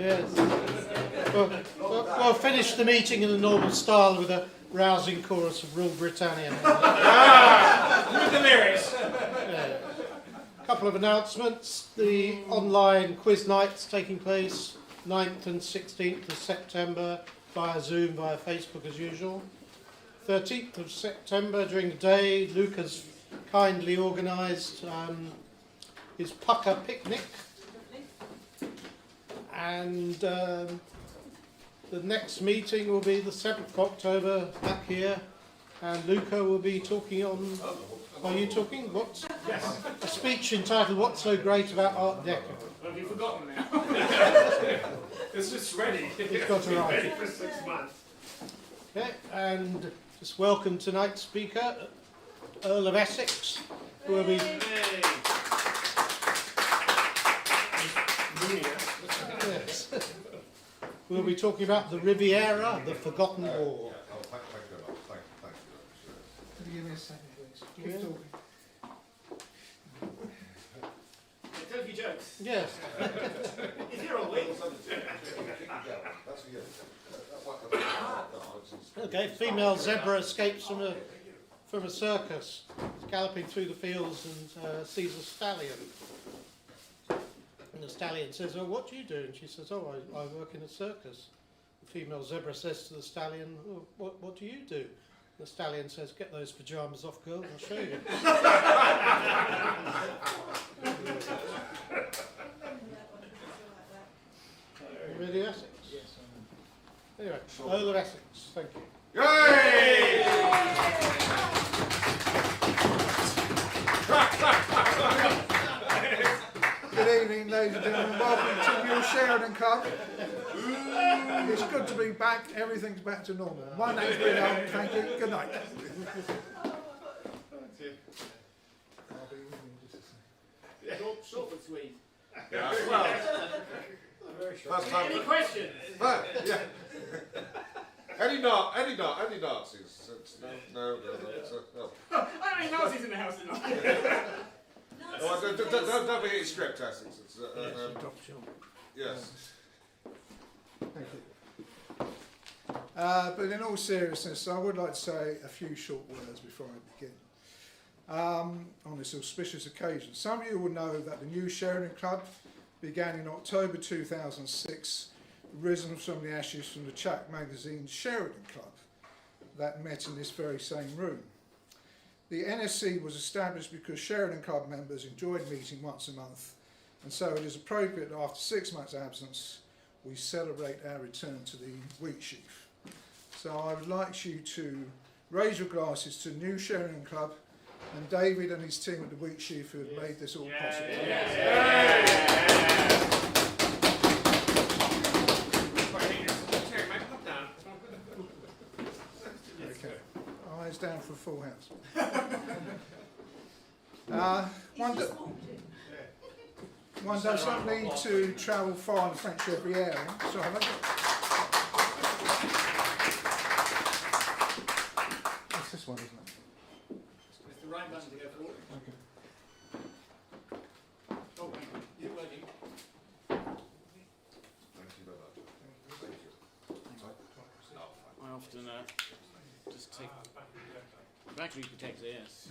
Yes. We'll finish the meeting in the normal style with a rousing chorus of Rule Britannia. With the lyrics. Yeah. A couple of announcements. The online quiz night's taking place 9th and 16th of September via Zoom, via Facebook as usual. 13th of September during the day, Luke has kindly organised his pucker picnic. And the next meeting will be the 7th of October back here, and Luca will be talking on. Are you talking? What? Yes. A speech entitled "What's So Great About Art Deco." Have you forgotten now? It's just ready. It's got to write. Ready for 6 months. Okay, and just welcome tonight's speaker, Earl of Essex, who will be. Yes. We'll be talking about the Riviera, the Forgotten War. Thank you very much. Thank you. Can you give me a second, please? Keep talking. Tell you jokes. Yes. Is here all week? That's for you. Okay, female zebra escapes from a circus, galloping through the fields and sees a stallion. And the stallion says, "Oh, what do you do?" And she says, "Oh, I work in a circus." The female zebra says to the stallion, "Oh, what do you do?" The stallion says, "Get those pyjamas off, girl, I'll show you." Ready, Essex? Yes, Anyway, Earl of Essex, thank you. Yay! Good evening, ladies and gentlemen. Welcome to your Sheridan Club. It's good to be back. Everything's back to normal. My name's Bill. Thank you. Good night. I'll be with you just a second. Short but sweet. Yeah, well, Very short. first time. Any questions? But, yeah. Any Nazis? No. I mean, Nazis in the house tonight. Oh, don't forget your script, Essex. Yes. Thank you. But in all seriousness, I would like to say a few short words before I begin. On this auspicious occasion, some of you will know that the new Sheridan Club began in October 2006, risen from the ashes from the Chuck magazine's Sheridan Club that met in this very same room. The NSC was established because Sheridan Club members enjoyed meeting once a month, and so it is appropriate that after 6 months' absence we celebrate our return to the wheat sheaf. So I would like you to raise your glasses to the new Sheridan Club and David and his team at the wheat sheaf who have made this all possible. Okay, eyes down for a full house. One does not need to travel far in the French Riviera. So have it's this one, isn't it? It's the right button to go forward. Okay. Oh, is it working? Thank you very much. Thank you. I often just take battery protector, yes.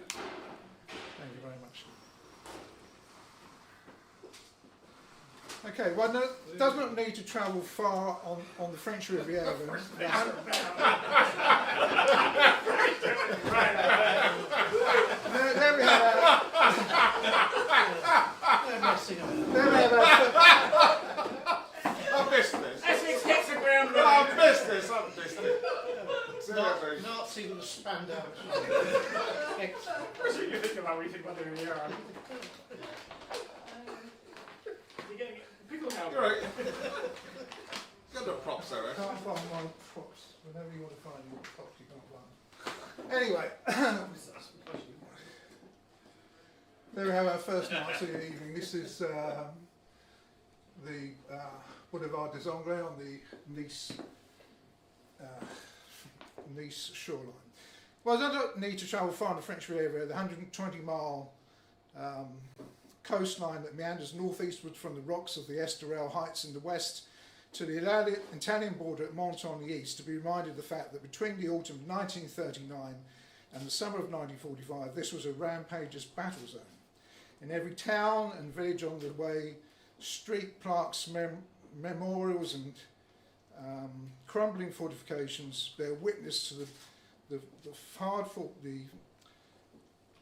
Thank you very much. Okay, one does not need to travel far on the French Riviera. There we have I missed this. Essex hexagram. I missed this. Nazi with a spandau. What do you think about what you think about the Riviera? You're getting pickle how? You're right. Got no props there, I eh? can't find my props. Whenever you want to find your props, you can't find them. Anyway, there we have our first Nazi evening. This is the Boulevard des Anglais on the Nice shoreline. Well, I don't need to travel far on the French Riviera. The 120-mile coastline that meanders northeastward from the rocks of the Estoril Heights in the west to the Italian border at Monte on the east, to be reminded of the fact that between the autumn of 1939 and the summer of 1945, this was a rampageous battle zone. In every town and village on the way, street plaques, memorials and crumbling fortifications bear witness to the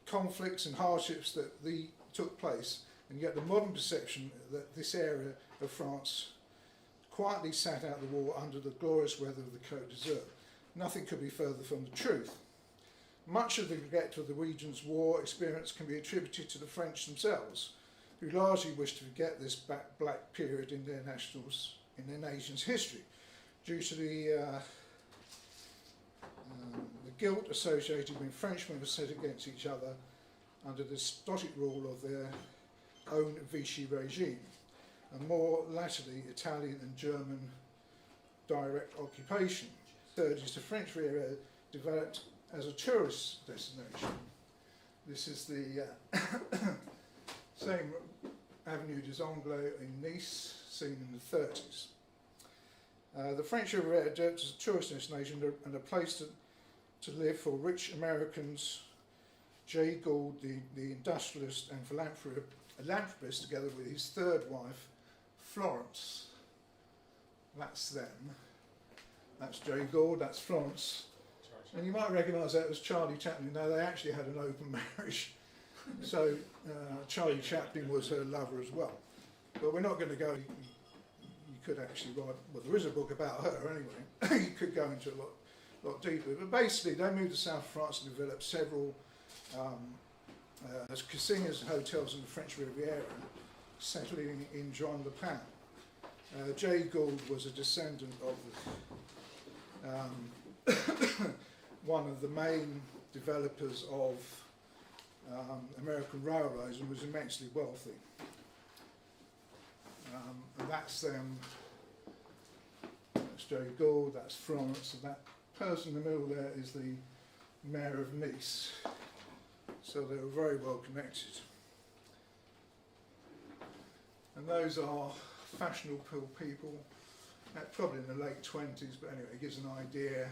conflicts and hardships that took place, and yet the modern perception that this area of France quietly sat out the war under the glorious weather of the Cote d'Azur. Nothing could be further from the truth. Much of the regret of the region's war experience can be attributed to the French themselves, who largely wished to forget this black period in their nation's history, due to the guilt associated when Frenchmen were set against each other under the despotic rule of their own Vichy regime, and more latterly Italian and German direct occupation. Third is the French Riviera developed as a tourist destination. This is the same Avenue des Anglais in Nice, seen in the 30s. The French Riviera developed as a tourist destination and a place to live for rich Americans. Jay Gould, the industrialist and philanthropist, together with his third wife, Florence. That's them. That's Jay Gould, that's Florence. And you might recognise that as Charlie Chaplin. No, they actually had an open marriage. So Charlie Chaplin was her lover as well. But we're not going to go, you could actually write, well, there is a book about her anyway. You could go into a lot deeper. But basically, they moved to south of France and developed several casinos and hotels in the French Riviera, settling in John Le Pen. Jay Gould was a descendant of one of the main developers of American railways and was immensely wealthy. And that's them. That's Jay Gould, that's Florence, and that person in the middle there is the mayor of Nice. So they were very well connected. And those are fashionable people, probably in the late 20s, but anyway, it gives an idea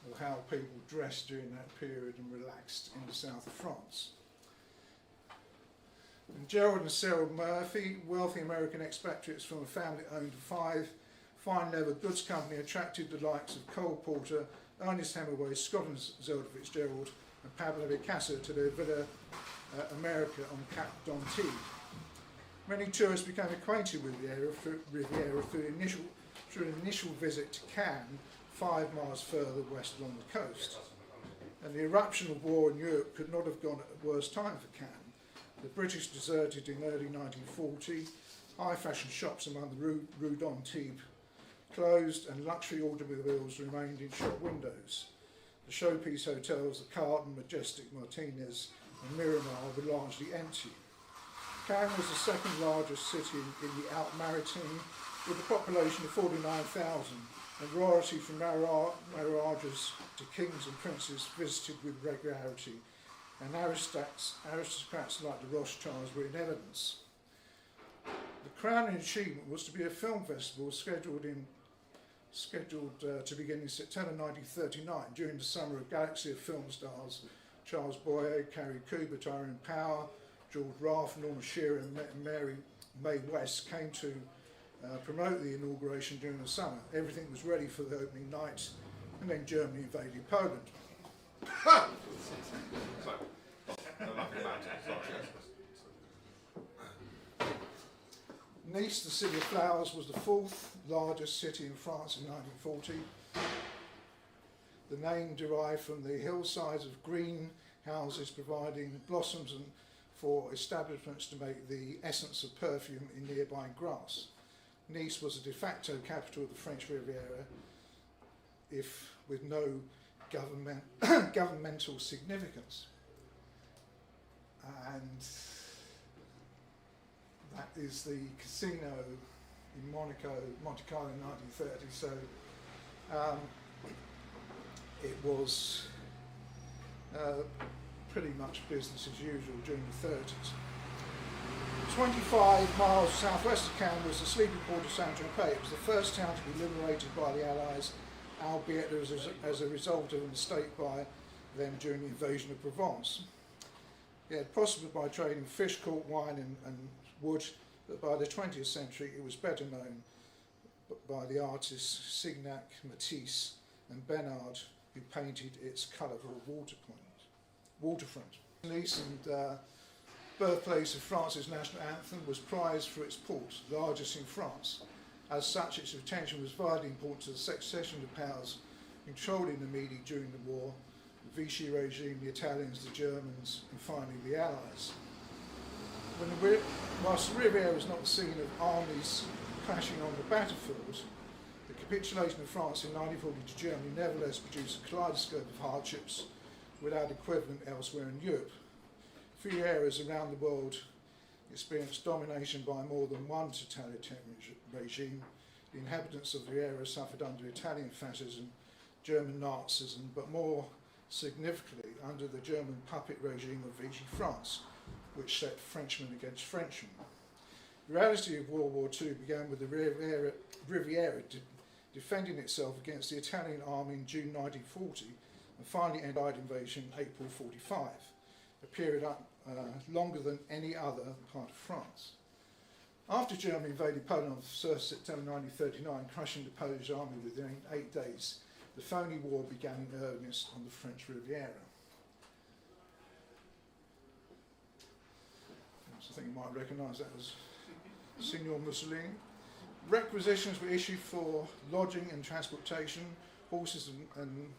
of how people dressed during that period and relaxed in the south of France. And Gerald and Cyril Murphy, wealthy American expatriates from a family that owned a fine leather goods company, attracted the likes of Cole Porter, Ernest Hemingway, Scott and Zelda Fitzgerald, and Pablo Picasso to their Villa America on Cap d'Antibes. Many tourists became acquainted with the Riviera through an initial visit to Cannes, 5 miles further west along the coast. And the eruption of war in Europe could not have gone at a worse time for Cannes. The British deserted in early 1940, high fashion shops among the Rue d'Antibes closed, and luxury automobiles remained in shop windows. The showpiece hotels, the Carlton, Majestic, Martinez and Miramar were largely empty. Cannes was the second largest city in the Alpes-Maritimes, with a population of 49,000, and royalty from marriages to kings and princes visited with regularity, and aristocrats like the Rothschilds were in evidence. The crowning achievement was to be a film festival scheduled to begin in September 1939, during the summer. A galaxy of film stars, Charles Boyer, Carrie Cooper, Tyrone Power, George Raff, Norma Shearer and Mary Mae West came to promote the inauguration during the summer. Everything was ready for the opening night, and then Germany invaded Poland. Nice, the city of flowers, was the 4th largest city in France in 1940. The name derived from the hillsides of green houses providing blossoms and for establishments to make the essence of perfume in nearby grass. Nice was a de facto capital of the French Riviera, if with no governmental significance. And that is the casino in Monte Carlo in 1930. So it was pretty much business as usual during the 30s. 25 miles southwest of Cannes was the sleepy port of Saint-Tropez. It was the first town to be liberated by the Allies, albeit as a result of a mistake by them during the invasion of Provence. It had prospered by trading fish, cork, wine and wood, but by the 20th century it was better known by the artists Signac, Matisse and Bernard, who painted its colourful waterfront. Nice and birthplace of France's national anthem, was prized for its port, largest in France. As such, its retention was vitally important to the succession of powers controlling the Midi during the war, the Vichy regime, the Italians, the Germans, and finally the Allies. Whilst the Riviera was not the scene of armies clashing on the battlefield, the capitulation of France in 1940 to Germany nevertheless produced a kaleidoscope of hardships without equivalent elsewhere in Europe. Few areas around the world experienced domination by more than one totalitarian regime. The inhabitants of the area suffered under Italian fascism, German Nazism, but more significantly under the German puppet regime of Vichy France, which set Frenchmen against Frenchmen. The reality of World War II began with the Riviera defending itself against the Italian army in June 1940 and finally ended the invasion in April 1945, a period longer than any other part of France. After Germany invaded Poland on 1st September 1939, crushing the Polish army within 8 days, the phony war began in earnest on the French Riviera. So I think you might recognise that as Signor Mussolini. Requisitions were issued for lodging and transportation, horses and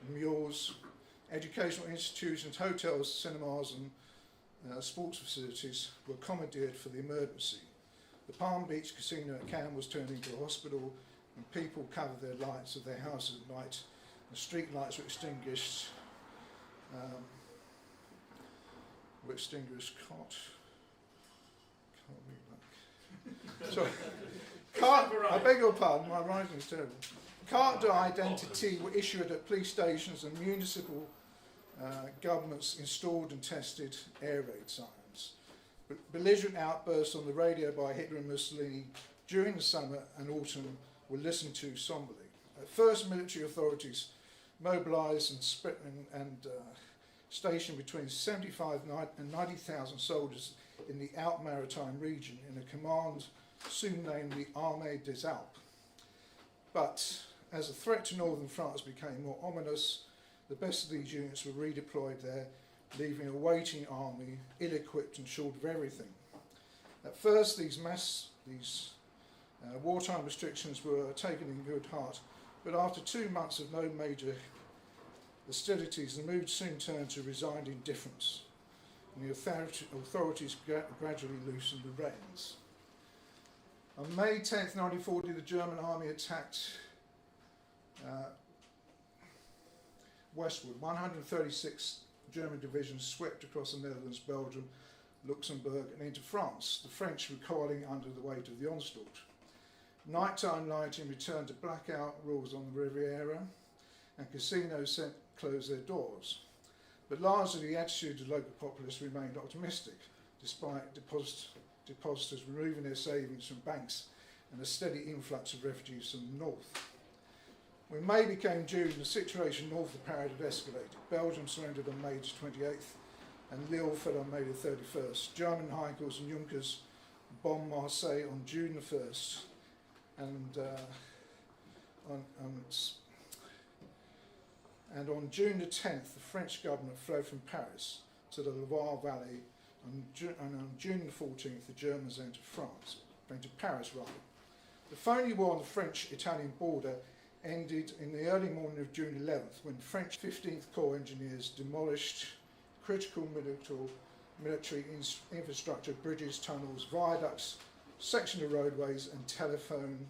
mules, educational institutions, hotels, cinemas and sports facilities were commandeered for the emergency. The Palm Beach Casino at Cannes was turned into a hospital and people covered their lights of their houses at night. The street lights were extinguished. Cote. Sorry. I beg your pardon, my writing is terrible. Carte d'identité were issued at police stations and municipal governments installed and tested air raid sirens. Belligerent outbursts on the radio by Hitler and Mussolini during the summer and autumn were listened to somberly. At first, military authorities mobilised and stationed between 75 and 90,000 soldiers in the Alpes Maritime region in a command soon named the Armée des Alpes. But as the threat to northern France became more ominous, the best of these units were redeployed there, leaving a waiting army, ill-equipped and short of everything. At first, these wartime restrictions were taken in good heart, but after 2 months of no major hostilities, the mood soon turned to resigned indifference, and the authorities gradually loosened the reins. On May 10th, 1940, the German army attacked westward. 136 German divisions swept across the Netherlands, Belgium, Luxembourg and into France, the French recoiling under the weight of the onslaught. Nighttime lighting returned to blackout rules on the Riviera and casinos closed their doors. But largely the attitude of local populace remained optimistic, despite depositors removing their savings from banks and a steady influx of refugees from the north. When May became June, the situation north of Paris had escalated. Belgium surrendered on May 28th and Lille fell on May 31st. German Heikels and Junkers bombed Marseille on June 1st and on June 10th the French government fled from Paris to the Loire Valley, and on June 14th the Germans entered Paris. The phony war on the French-Italian border ended in the early morning of June 11th when French 15th Corps engineers demolished critical military infrastructure, bridges, tunnels, viaducts, sections of roadways and telephone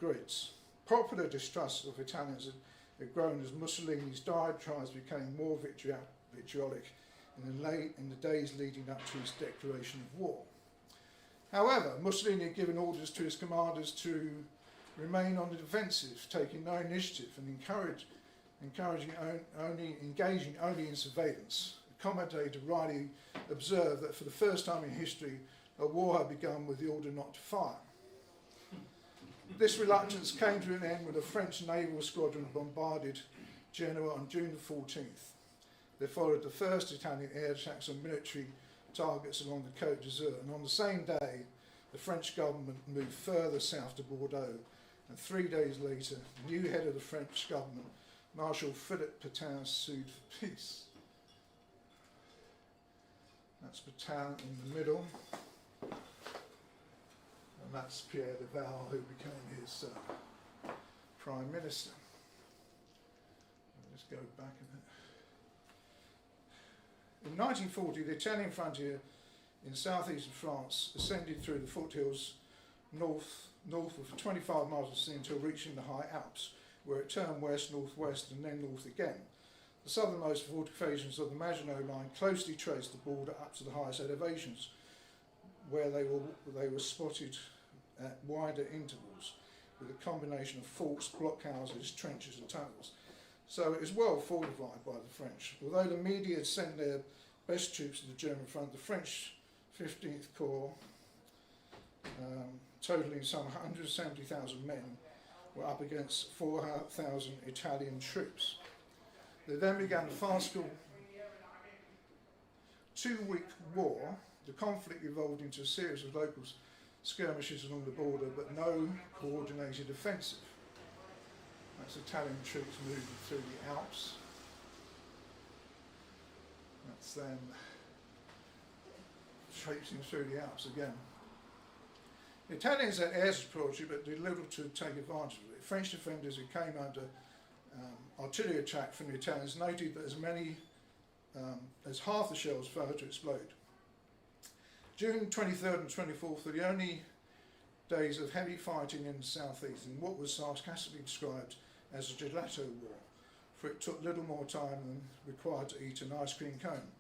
grids. Popular distrust of Italians had grown as Mussolini's diatribes became more vitriolic in the days leading up to his declaration of war. However, Mussolini had given orders to his commanders to remain on the defensive, taking no initiative and engaging only in surveillance, The commentator rightly observed that for the first time in history, a war had begun with the order not to fire. This reluctance came to an end when a French naval squadron bombarded Genoa on June the 14th. There followed the first Italian air attacks on military targets along the Cote d'Azur, and on the same day, the French government moved further south to Bordeaux, and 3 days later, the new head of the French government, Marshal Philippe Pétain, sued for peace. That's Pétain in the middle, and that's Pierre de Val, who became his Prime Minister. Let's go back a bit. In 1940, the Italian frontier in southeastern France ascended through the foothills northward for 25 miles of sea until reaching the high Alps, where it turned west, northwest, and then north again. The southernmost fortifications of the Maginot Line closely traced the border up to the highest elevations, where they were spotted at wider intervals, with a combination of forts, blockhouses, trenches, and tunnels. So it was well fortified by the French. Although the media had sent their best troops to the German front, the French 15th Corps, totaling some 170,000 men, were up against 4,000 Italian troops. They then began a farcical 2-week war. The conflict evolved into a series of local skirmishes along the border, but no coordinated offensive. That's Italian troops moving through the Alps. That's them traipsing through the Alps again. The Italians had air support, but did little to take advantage of it. French defenders who came under artillery attack from the Italians noted that as half the shells failed to explode. June 23rd and 24th were the only days of heavy fighting in the southeast in what was sarcastically described as a gelato war, for it took little more time than required to eat an ice cream cone.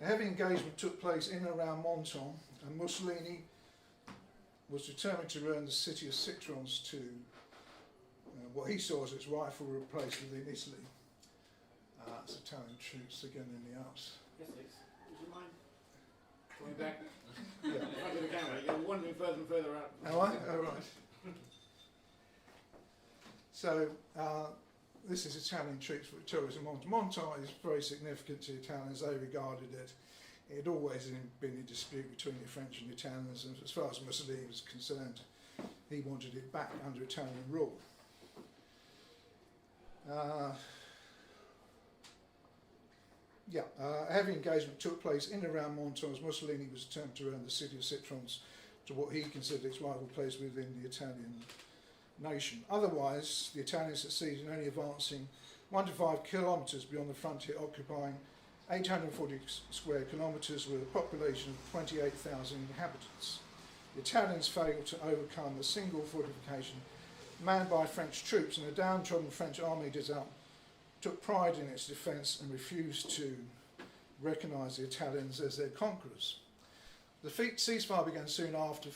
A heavy engagement took place in and around Menton, and Mussolini was determined to return the city of Citrons to what he saw as its rightful place within Italy. It's Italian troops again in the Alps. Yes, please. Would you mind coming back? Yeah. Front of the camera. You're wandering further and further out. Am I? Oh, right. So, this is Italian troops victorious in Menton. Menton is very significant to the Italians. They regarded it. It had always been a dispute between the French and the Italians, and as far as Mussolini was concerned, he wanted it back under Italian rule. A heavy engagement took place in and around Menton as Mussolini was determined to return the city of Citrons to what he considered its rightful place within the Italian nation. Otherwise, the Italians succeeded in only advancing 1 to 5 kilometres beyond the frontier, occupying 840 square kilometres with a population of 28,000 inhabitants. The Italians failed to overcome a single fortification manned by French troops, and a downtrodden French army took pride in its defence and refused to recognise the Italians as their conquerors. The ceasefire began soon after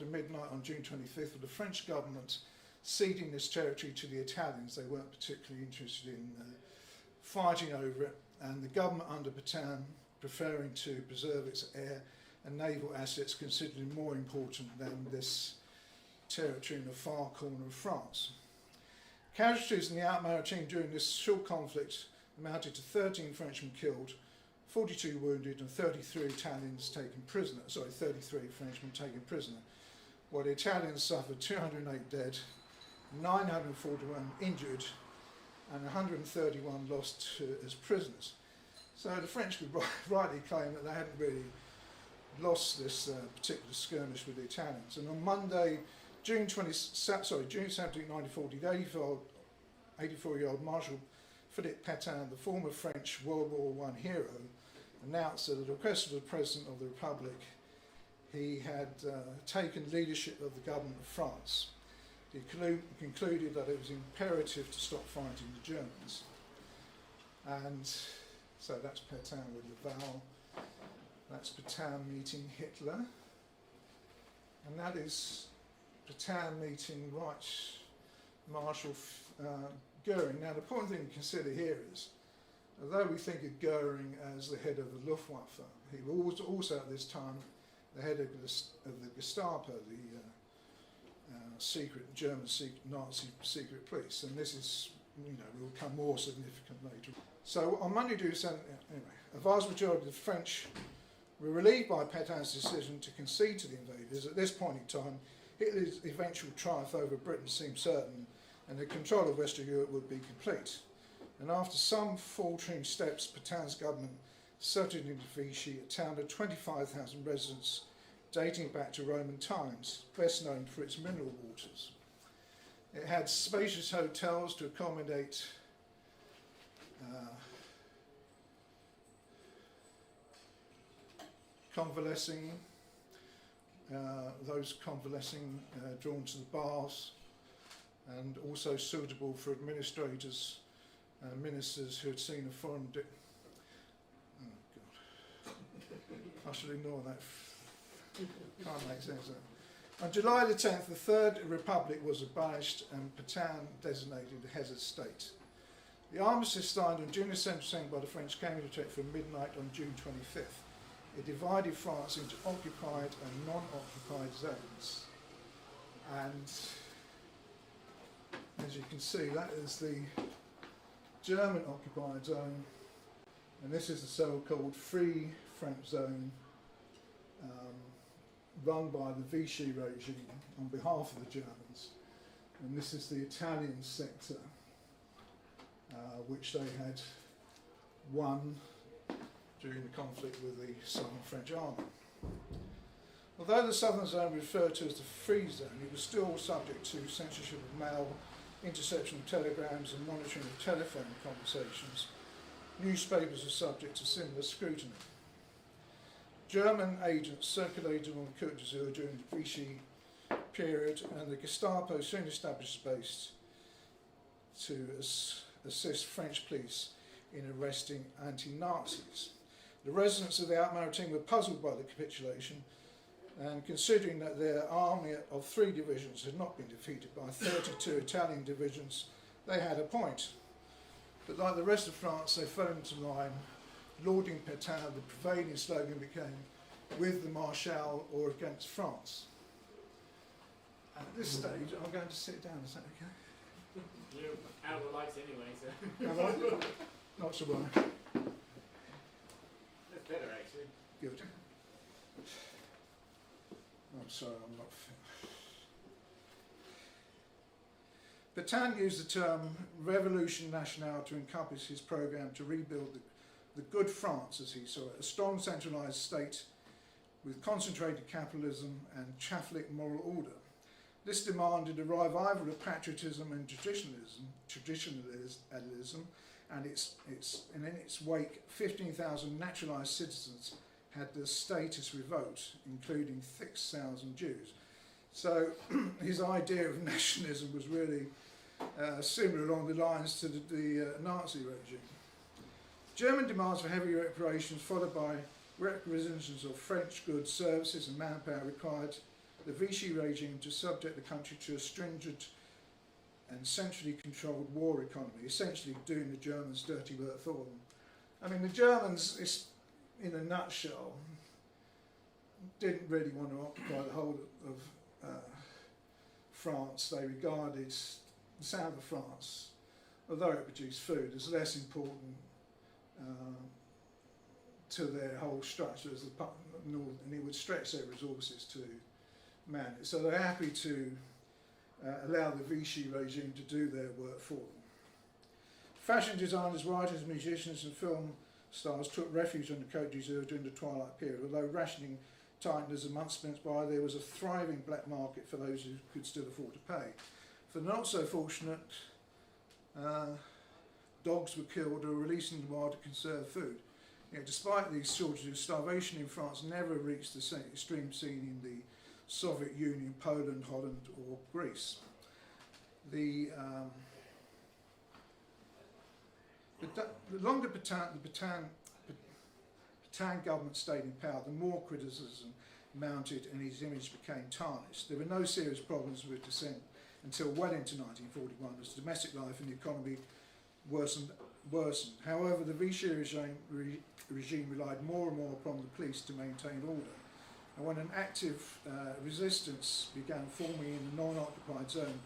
midnight on June 25th, with the French government ceding this territory to the Italians. They weren't particularly interested in fighting over it, and the government under Pétain preferring to preserve its air and naval assets, considered more important than this territory in the far corner of France. Casualties in the Alpes-Maritimes during this short conflict amounted to 13 Frenchmen killed, 42 wounded, and 33 Italians taken prisoner. 33 Frenchmen taken prisoner, while the Italians suffered 208 dead, 941 injured, and 131 lost as prisoners. So the French could rightly claim that they hadn't really lost this particular skirmish with the Italians. And on Monday, June 17, 1940, the 84-year-old Marshal Philippe Pétain, the former French World War I hero, announced that at the request of the President of the Republic, he had taken leadership of the government of France. He concluded that it was imperative to stop fighting the Germans. And so that's Pétain with Laval. That's Pétain meeting Hitler. And that is Petain meeting Marshal Goering. Now, the important thing to consider here is, although we think of Goering as the head of the Luftwaffe, he was also at this time the head of the Gestapo, the German Nazi secret police, and this is, will become more significant later. So on Monday, a vast majority of the French were relieved by Petain's decision to concede to the invaders. At this point in time, Hitler's eventual triumph over Britain seemed certain, and the control of Western Europe would be complete. And after some faltering steps, Petain's government settled into Vichy, a town of 25,000 residents dating back to Roman times, best known for its mineral waters. It had spacious hotels to accommodate convalescing, those convalescing drawn to the baths, and also suitable for administrators and ministers who had seen a foreign oh God, I shall ignore that. Can't make sense of it. On July the 10th, the Third Republic was abolished and Petain designated the head of state. The armistice signed on June 2nd by the French came into effect from midnight on June 25th. It divided France into occupied and non-occupied zones. And as you can see, that is the German occupied zone, and this is the so-called Free French zone, run by the Vichy regime on behalf of the Germans, and this is the Italian sector, which they had won during the conflict with the Southern French army. Although the southern zone referred to as the Free Zone, it was still subject to censorship of mail, interception of telegrams and monitoring of telephone conversations. Newspapers were subject to similar scrutiny. German agents circulated on the Cote d'Azur during the Vichy period, and the Gestapo soon established a base to assist French police in arresting anti-Nazis. The residents of the Alpes-Maritimes were puzzled by the capitulation, and considering that their army of 3 divisions had not been defeated by 32 Italian divisions, they had a point. But like the rest of France, they fell into line, lauding Petain. The prevailing slogan became, "With the Marshal or against France." At this stage, I'm going to sit down, is that okay? You're out of the lights anyway, so. Am I? Not so well. That's better, actually. Good. I'm sorry, I'm not fit. Petain used the term Revolution Nationale to encompass his programme to rebuild the good France, as he saw it, a strong centralised state with concentrated capitalism and Catholic moral order. This demanded a revival of patriotism and traditionalism, and in its wake, 15,000 naturalised citizens had their status revoked, including 6,000 Jews. So his idea of nationalism was really similar along the lines to the Nazi regime. German demands for heavy reparations, followed by requisitions of French goods, services and manpower, required the Vichy regime to subject the country to a stringent and centrally controlled war economy, essentially doing the Germans dirty work for them. I mean, the Germans, in a nutshell, didn't really want to occupy the whole of France. They regarded the south of France, although it produced food, as less important to their whole structure as the north, and it would stretch their resources to man it. So they're happy to allow the Vichy regime to do their work for them. Fashion designers, writers, musicians and film stars took refuge on the Cote d'Azur during the twilight period. Although rationing tightened as the months went by, there was a thriving black market for those who could still afford to pay. For the not so fortunate, dogs were killed or released in the wild to conserve food. Yet despite these shortages, starvation in France never reached the same extreme seen in the Soviet Union, Poland, Holland or Greece. The longer the Petain government stayed in power, the more criticism mounted and his image became tarnished. There were no serious problems with dissent until well into 1941, as domestic life and the economy worsened. However, the Vichy regime relied more and more upon the police to maintain order. And when an active resistance began forming in the non-occupied zone,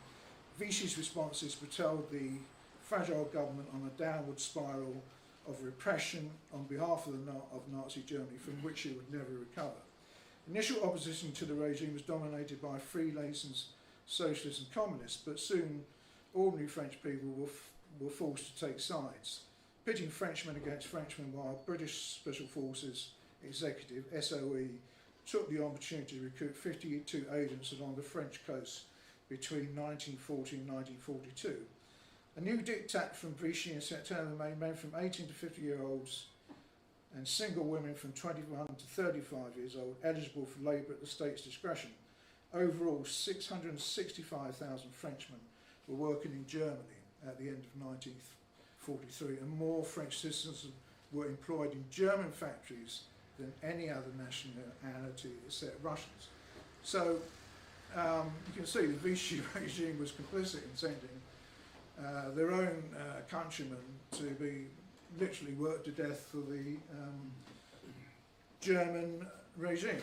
Vichy's responses propelled the fragile government on a downward spiral of repression on behalf of Nazi Germany, from which it would never recover. Initial opposition to the regime was dominated by freelasons, socialists and communists, but soon ordinary French people were forced to take sides, pitting Frenchmen against Frenchmen, while British Special Forces Executive, SOE, took the opportunity to recruit 52 agents along the French coast between 1940 and 1942. A new diktat from Vichy in September made men from 18 to 50-year-olds and single women from 21 to 35 years old eligible for labour at the state's discretion. Overall, 665,000 Frenchmen were working in Germany at the end of 1943, and more French citizens were employed in German factories than any other nationality except Russians. So you can see the Vichy regime was complicit in sending their own countrymen to be literally worked to death for the German regime.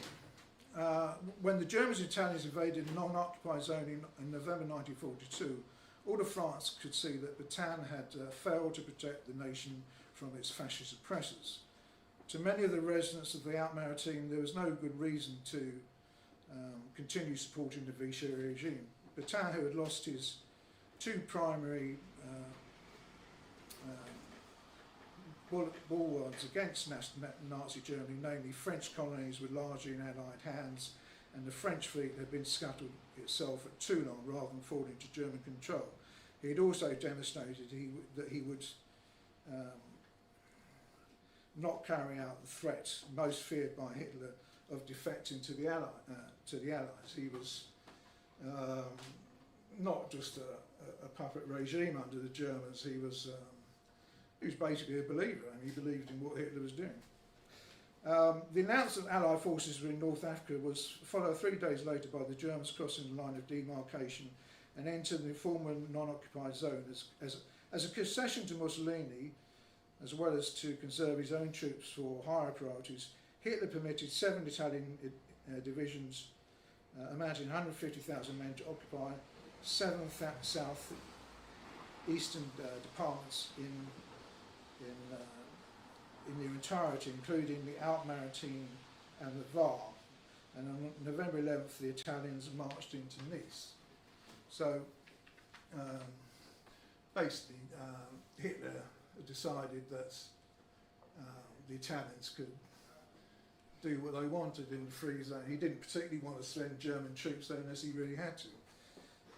When the Germans and Italians invaded the non-occupied zone in November 1942, all of France could see that Pétain had failed to protect the nation from its fascist oppressors. To many of the residents of the Alpes-Maritimes, there was no good reason to continue supporting the Vichy regime. Pétain, who had lost his two primary bulwarks against Nazi Germany, namely French colonies, were largely in Allied hands, and the French fleet had been scuttled itself at Toulon rather than fall into German control. He had also demonstrated that he would not carry out the threat most feared by Hitler of defecting to the Allies. He was not just a puppet regime under the Germans. He was basically a believer, and he believed in what Hitler was doing. The announcement that Allied forces were in North Africa was followed 3 days later by the Germans crossing the line of demarcation and entering the former non-occupied zone as a concession to Mussolini, as well as to conserve his own troops for higher priorities. Hitler permitted 7 Italian divisions amounting to 150,000 men to occupy 7 south eastern departments in their entirety, including the Alpes-Maritimes and the Var. And on November 11th, the Italians marched into Nice. So basically, Hitler decided that the Italians could do what they wanted in the free zone. He didn't particularly want to send German troops there unless he really had to.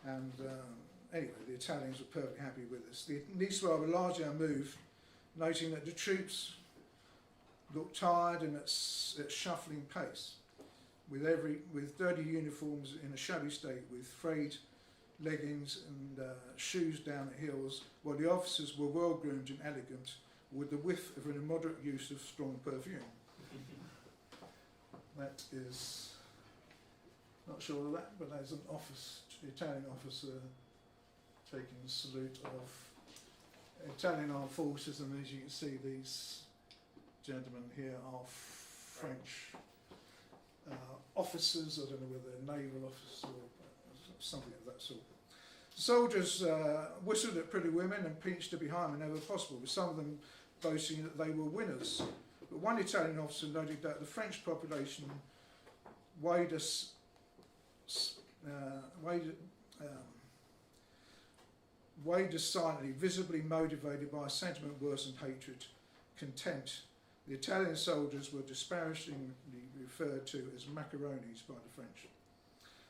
And anyway, the Italians were perfectly happy with this. The Nice were largely unmoved, noting that the troops looked tired and at shuffling pace, with dirty uniforms in a shabby state, with frayed leggings and shoes down at heels, while the officers were well groomed and elegant, with the whiff of an immoderate use of strong perfume. That is, not sure of that, but there's an Italian officer taking the salute of Italian armed forces, and as you can see, these gentlemen here are French officers. I don't know whether they're naval officers or something of that sort. Soldiers whistled at pretty women and pinched her behind whenever possible, with some of them boasting that they were winners. But one Italian officer noted that the French population weighed silently, visibly motivated by a sentiment worse than hatred, contempt. The Italian soldiers were disparagingly referred to as macaronis by the French.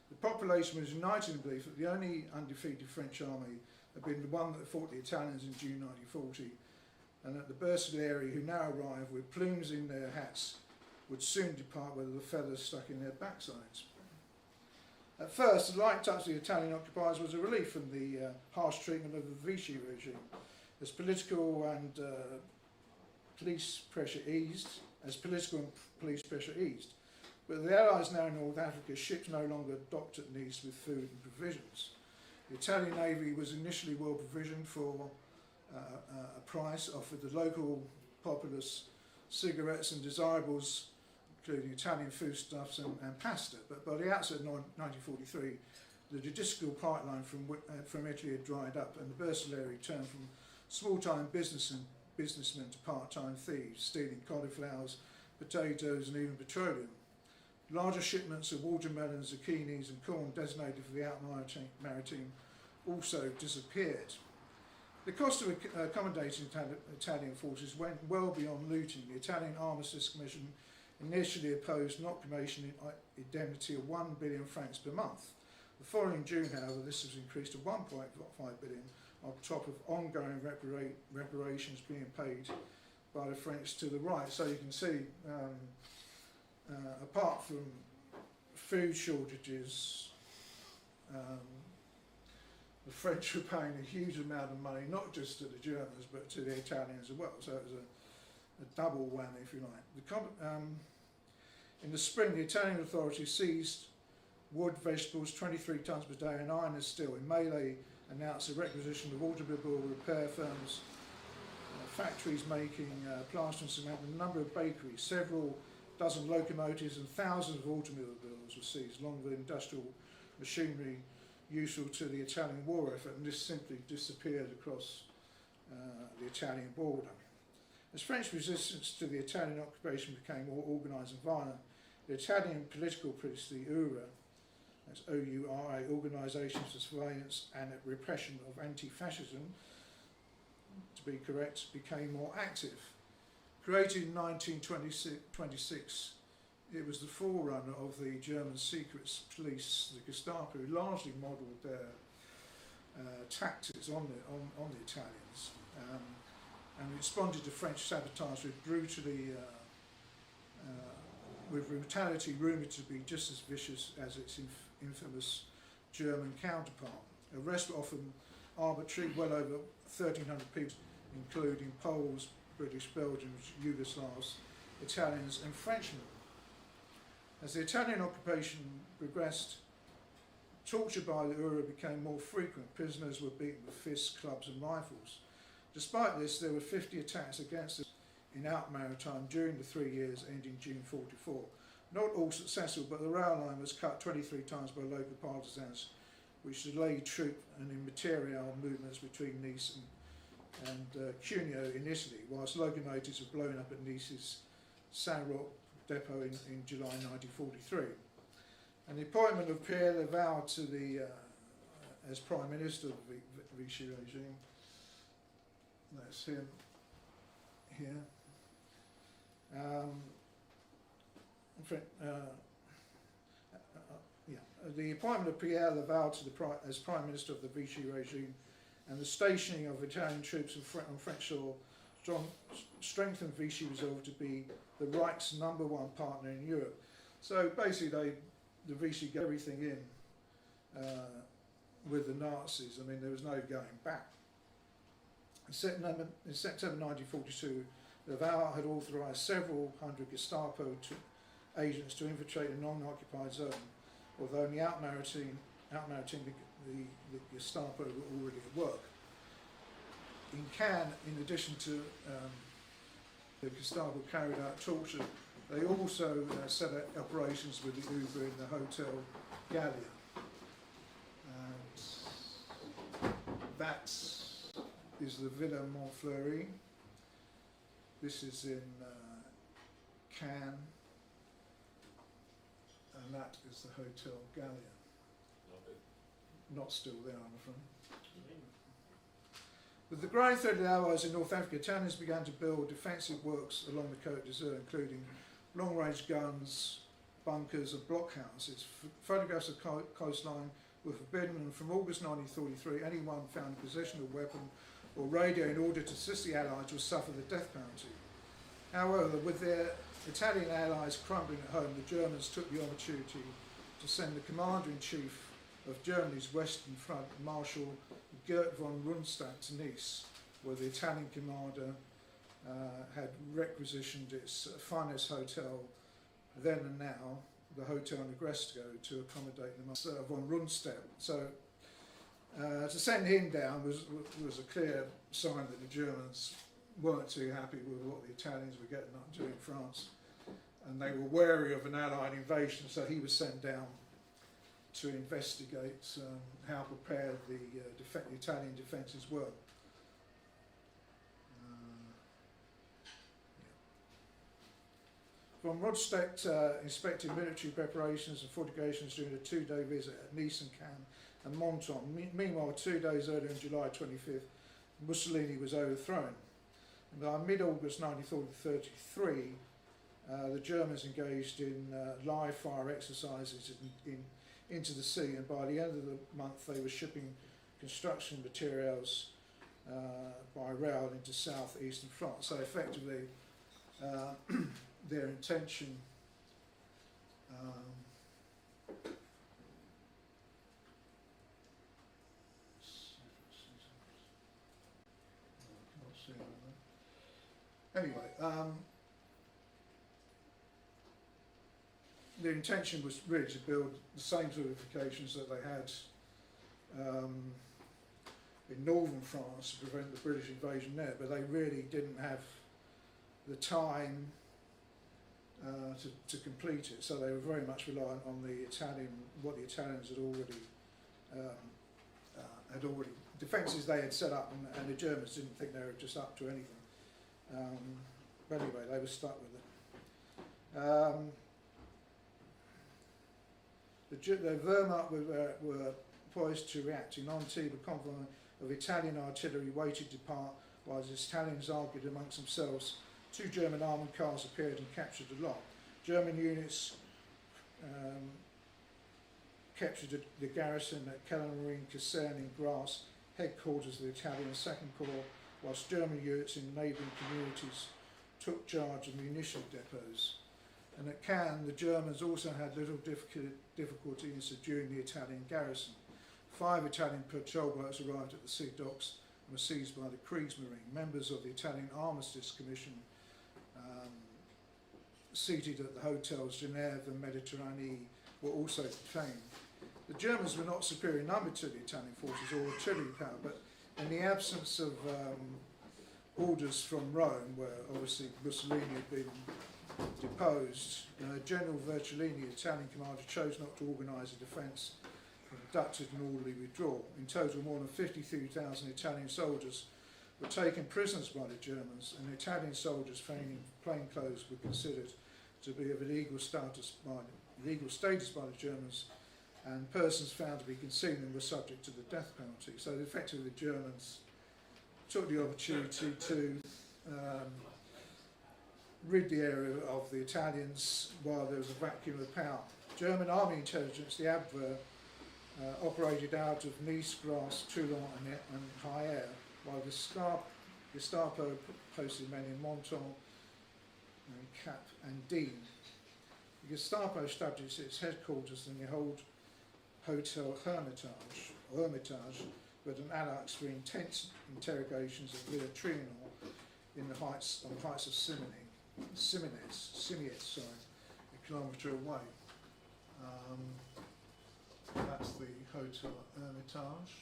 The population was united in belief that the only undefeated French army had been the one that fought the Italians in June 1940, and that the Bersaglieri, who now arrived with plumes in their hats, would soon depart with the feathers stuck in their backsides. At first, the light touch of the Italian occupiers was a relief from the harsh treatment of the Vichy regime, as political and police pressure eased. But the Allies now in North Africa, ships no longer docked at Nice with food and provisions. The Italian Navy was initially well provisioned for a price, offered the local populace cigarettes and desirables, including Italian foodstuffs and pasta. But by the outset of 1943, the logistical pipeline from Italy had dried up, and the mercenary turned from small-time businessmen to part-time thieves, stealing cauliflowers, potatoes and even petroleum. Larger shipments of watermelons, zucchinis and corn designated for the out maritime also disappeared. The cost of accommodating Italian forces went well beyond looting. The Italian Armistice Commission initially opposed an occupation indemnity of 1 billion francs per month. The following June, however, this was increased to 1.5 billion on top of ongoing reparations being paid by the French to the right. So you can see, apart from food shortages, the French were paying a huge amount of money, not just to the Germans, but to the Italians as well. So it was a double whammy, if you like. In the spring, the Italian authorities seized wood, vegetables, 23 tonnes per day, and iron and steel. In May, they announced a requisition of automobile repair firms, factories making plaster and cement, and a number of bakeries. Several dozen locomotives and thousands of automobiles were seized, along with industrial machinery useful to the Italian war effort, and this simply disappeared across the Italian border. As French resistance to the Italian occupation became more organised and violent, the Italian political police, the URA, that's O-U-R-A, Organisation for Surveillance and Repression of Anti-Fascism, to be correct, became more active. Created in 1926, it was the forerunner of the German secret police, the Gestapo, who largely modelled their tactics on the Italians, and responded to French sabotage with brutality rumoured to be just as vicious as its infamous German counterpart. Arrests were often arbitrary, well over 1,300 people, including Poles, British, Belgians, Yugoslavs, Italians and Frenchmen. As the Italian occupation progressed, torture by the URA became more frequent. Prisoners were beaten with fists, clubs and rifles. Despite this, there were 50 attacks against us in out maritime during the 3 years ending June 44. Not all successful, but the rail line was cut 23 times by local partisans, which delayed troop and immaterial movements between Nice and Cuneo in Italy, whilst locomotives were blown up at Nice's Saint-Roch depot in July 1943. And the appointment of Pierre Laval to the as Prime Minister of the Vichy regime, that's him here. The appointment of Pierre Laval as Prime Minister of the Vichy regime and the stationing of Italian troops on French soil strengthened Vichy resolve to be the Reich's #1 partner in Europe. So basically the Vichy got everything in with the Nazis. I mean, there was no going back. In September 1942, Laval had authorised several hundred Gestapo agents to infiltrate a non-occupied zone, although in the out maritime the Gestapo were already at work. In Cannes, in addition to the Gestapo carried out torture, they also set up operations with the Uber in the Hotel Gallia. And that is the Villa Montfleury. This is in Cannes, and that is the Hotel Gallia. Not still there, I'm afraid. With the growing threat of the Allies in North Africa, Italians began to build defensive works along the Cote d'Azur, including long-range guns, bunkers and blockhouses. Photographs of the coastline were forbidden, and from August 1943, anyone found in possession of a weapon or radio in order to assist the Allies would suffer the death penalty. However, with their Italian allies crumbling at home, the Germans took the opportunity to send the Commander-in-Chief of Germany's Western Front, Marshal Gert von Rundstedt, to Nice, where the Italian commander had requisitioned its finest hotel then and now, the Hotel Negresco to accommodate them von Rundstedt. So to send him down was a clear sign that the Germans weren't too happy with what the Italians were getting up to in France, and they were wary of an Allied invasion, so he was sent down to investigate how prepared the Italian defences were. Von Rundstedt inspected military preparations and fortifications during a 2-day visit at Nice and Cannes and Menton. Meanwhile, 2 days earlier, on July 25th, Mussolini was overthrown. And by mid-August 1933, the Germans engaged in live fire exercises into the sea, and by the end of the month they were shipping construction materials by rail into southeastern France. So effectively, their intention anyway, their intention was really to build the same fortifications that they had in northern France to prevent the British invasion there, but they really didn't have the time to complete it, so they were very much reliant on the what the Italians had already defences they had set up, and the Germans didn't think they were just up to anything. But anyway, they were stuck with it. The Wehrmacht were poised to react. In Antibes, a convoy of Italian artillery waited to depart, while the Italians argued amongst themselves. 2 German armoured cars appeared and captured the lot. German units captured the garrison at Kellermarine Caserne in Grasse, headquarters of the Italian 2nd Corps, whilst German units in neighbouring communities took charge of munition depots. And at Cannes, the Germans also had little difficulty in subduing the Italian garrison. 5 Italian patrol boats arrived at the sea docks and were seized by the Kriegsmarine. Members of the Italian Armistice Commission seated at the hotels Genève and Mediterranee were also detained. The Germans were not superior in number to the Italian forces or artillery power, but in the absence of orders from Rome, where obviously Mussolini had been deposed, General Vercellini, the Italian commander, chose not to organise a defence and conducted an orderly withdrawal. In total, more than 53,000 Italian soldiers were taken prisoners by the Germans, and Italian soldiers feigning plain clothes were considered to be of illegal status by the Germans, and persons found to be concealing were subject to the death penalty. So effectively the Germans took the opportunity to rid the area of the Italians while there was a vacuum of power. German army intelligence, the Abwehr, operated out of Nice, Grasse, Toulon and Hyères, while the Gestapo posted men in Menton and Cap and Dean. The Gestapo established its headquarters in the old Hotel Hermitage, with an annex for intense interrogations of Villa Trianon on the heights of Simines, a kilometre away. That's the Hotel Hermitage.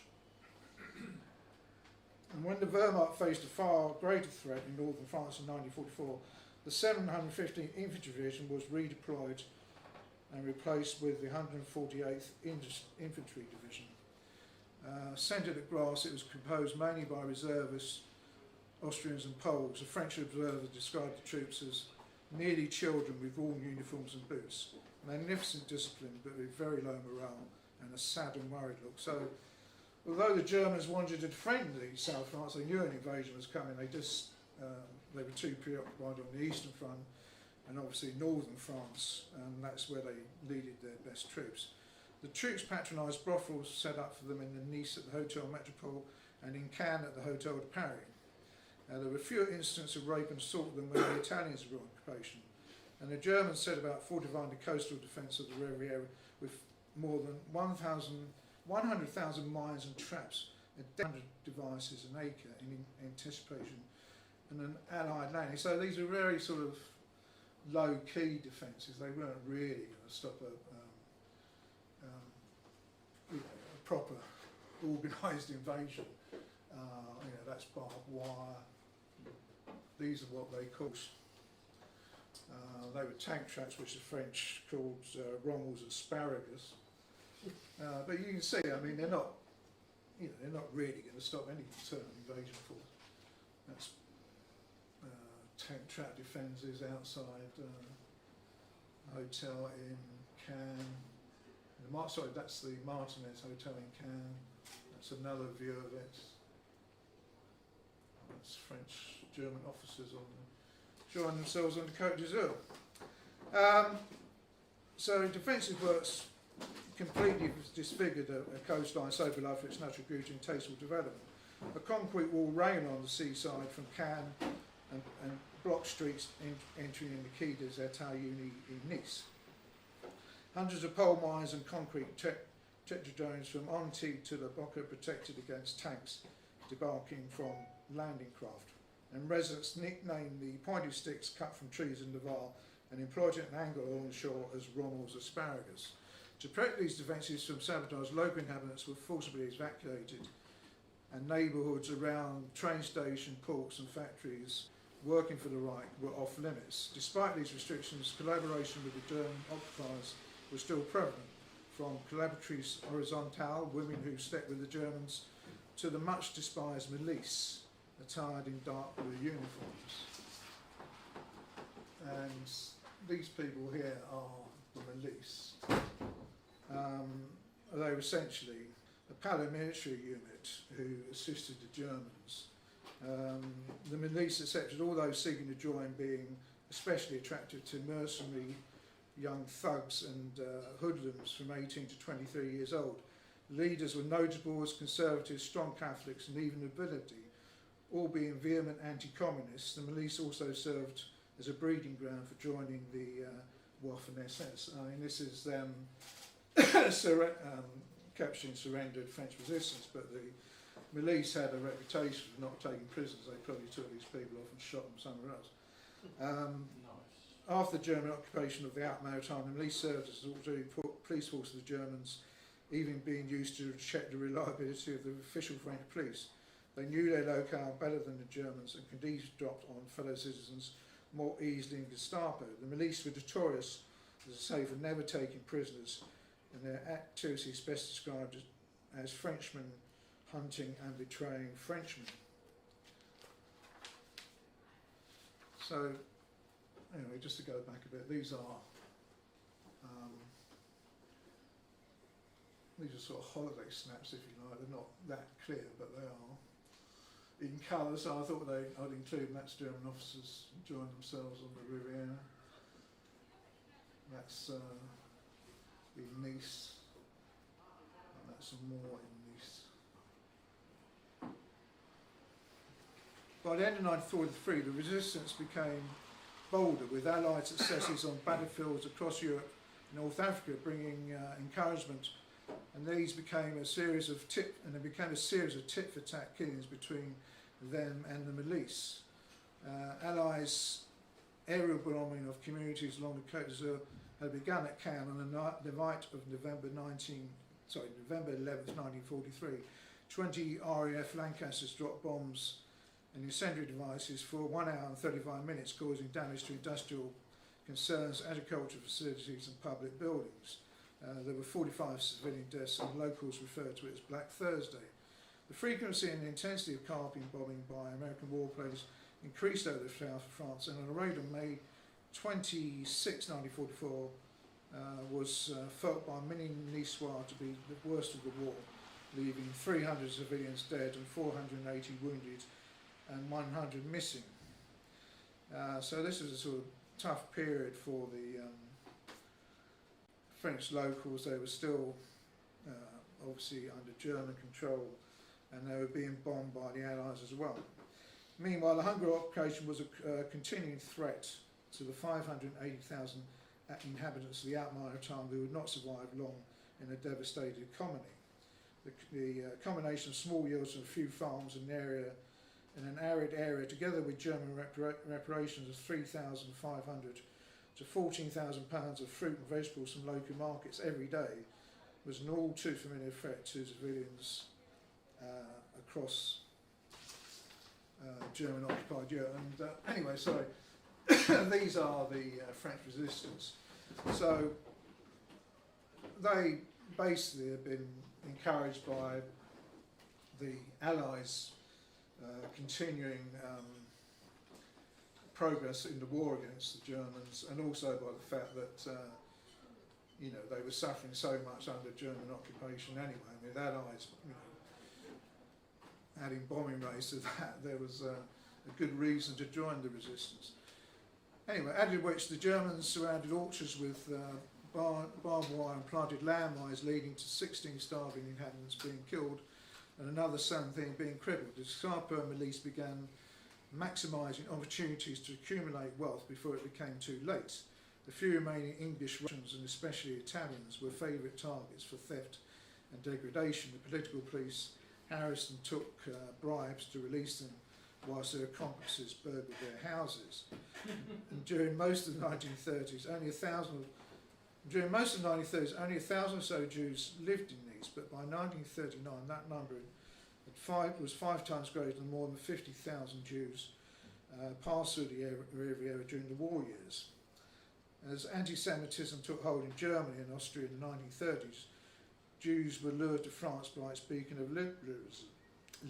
And when the Wehrmacht faced a far greater threat in northern France in 1944, the 715th Infantry Division was redeployed and replaced with the 148th Infantry Division. Centred at Grasse, it was composed mainly by reservists, Austrians and Poles. A French observer described the troops as nearly children with worn uniforms and boots. Magnificent discipline, but with very low morale and a sad and worried look. So, although the Germans wanted to defend the South France, they knew an invasion was coming. They were too preoccupied on the Eastern Front and obviously Northern France, and that's where they needed their best troops. The troops patronised brothels set up for them in Nice at the Hotel Metropole and in Cannes at the Hotel de Paris. There were fewer incidents of rape and assault than when the Italians were on occupation, and the Germans set about fortifying the coastal defence of the Riviera with more than 100,000 mines and traps, 100 devices an acre in anticipation, and an Allied landing. So these are very sort of low-key defences. They weren't really going to stop a proper organised invasion. That's barbed wire. These are what they call. They were tank traps, which the French called Rommel's asparagus. But you can see, I mean, they're not really going to stop any internal invasion force. That's tank trap defences outside a hotel in Cannes. That's the Martinez Hotel in Cannes. That's another view of it. That's French, German officers enjoying themselves on the Cote d'Azur. So defensive works completely disfigured a coastline so beloved for its natural beauty and tasteful development. A concrete wall ran on the seaside from Cannes and blocked streets entering in the Quai des États Unis in Nice. Hundreds of pole mines and concrete tetradromes from Antibes to La Boca protected against tanks debarking from landing craft. And residents nicknamed the pointed sticks cut from trees in Navarre and employed at an angle along the shore as Rommel's asparagus. To protect these defences from sabotage, local inhabitants were forcibly evacuated, and neighbourhoods around train station, ports and factories working for the Reich were off limits. Despite these restrictions, collaboration with the German occupiers was still prevalent, from collaboratrices horizontale, women who slept with the Germans, to the much despised milice, attired in dark blue uniforms. And these people here are the milice. They were essentially a paramilitary unit who assisted the Germans. The milice accepted all those seeking to join, being especially attracted to mercenary young thugs and hoodlums from 18 to 23 years old. Leaders were notable as conservatives, strong Catholics and even nobility, all being vehement anti-communists. The milice also served as a breeding ground for joining the Waffen-SS. I mean, this is them capturing surrendered French resistance, but the milice had a reputation for not taking prisoners. They probably took these people off and shot them somewhere else. After the German occupation of the Alpes Maritime, the milice served as an auxiliary police force of the Germans, even being used to check the reliability of the official French police. They knew their locale better than the Germans and could eavesdrop on fellow citizens more easily than Gestapo. The milice were notorious, as I say, for never taking prisoners, and their activities best described as Frenchmen hunting and betraying Frenchmen. So, anyway, just to go back a bit, these are sort of holiday snaps, if you like. They're not that clear, but they are in colour, so I thought I'd include them. That's German officers enjoying themselves on the Riviera. That's in Nice, and that's some more in Nice. By the end of 1943, the resistance became bolder, with Allied successes on battlefields across Europe and North Africa, bringing encouragement. And these became a series of tit-for-tat killings between them and the milice. Allies' aerial bombing of communities along the Cote d'Azur had begun at Cannes on the night of November 11th, 1943. 20 RAF Lancasters dropped bombs and incendiary devices for 1 hour and 35 minutes, causing damage to industrial concerns, agricultural facilities and public buildings. There were 45 civilian deaths, and locals referred to it as Black Thursday. The frequency and intensity of car-bombing by American warplanes increased over the south of France, and a raid on May 26, 1944 was felt by many Niçois to be the worst of the war, leaving 300 civilians dead and 480 wounded and 100 missing. So this was a sort of tough period for the French locals. They were still obviously under German control, and they were being bombed by the Allies as well. Meanwhile, the Hungary occupation was a continuing threat to the 580,000 inhabitants of the Alpes Maritime who would not survive long in a devastated colony. The combination of small yields and a few farms in an arid area, together with German reparations of 3,500 to £14,000 of fruit and vegetables from local markets every day was an all too familiar threat to civilians across German-occupied Europe. And anyway, sorry, these are the French resistance. So they basically have been encouraged by the Allies continuing progress in the war against the Germans, and also by the fact that you know, they were suffering so much under German occupation anyway. I mean, the Allies, you know, adding bombing raids to that, there was a good reason to join the resistance. Anyway, added which the Germans surrounded orchards with barbed wire and planted landmines, leading to 16 starving inhabitants being killed and another 17 being crippled. The September release began maximising opportunities to accumulate wealth before it became too late. The few remaining English, Russians and especially Italians were favourite targets for theft and degradation. The political police harassed and took bribes to release them, whilst their accomplices burgled their houses. And during most of the 1930s, only 1,000 or so Jews lived in Nice, but by 1939 that number was 5 times greater than more than 50,000 Jews passed through the Riviera during the war years. As anti-Semitism took hold in Germany and Austria in the 1930s, Jews were lured to France by its beacon of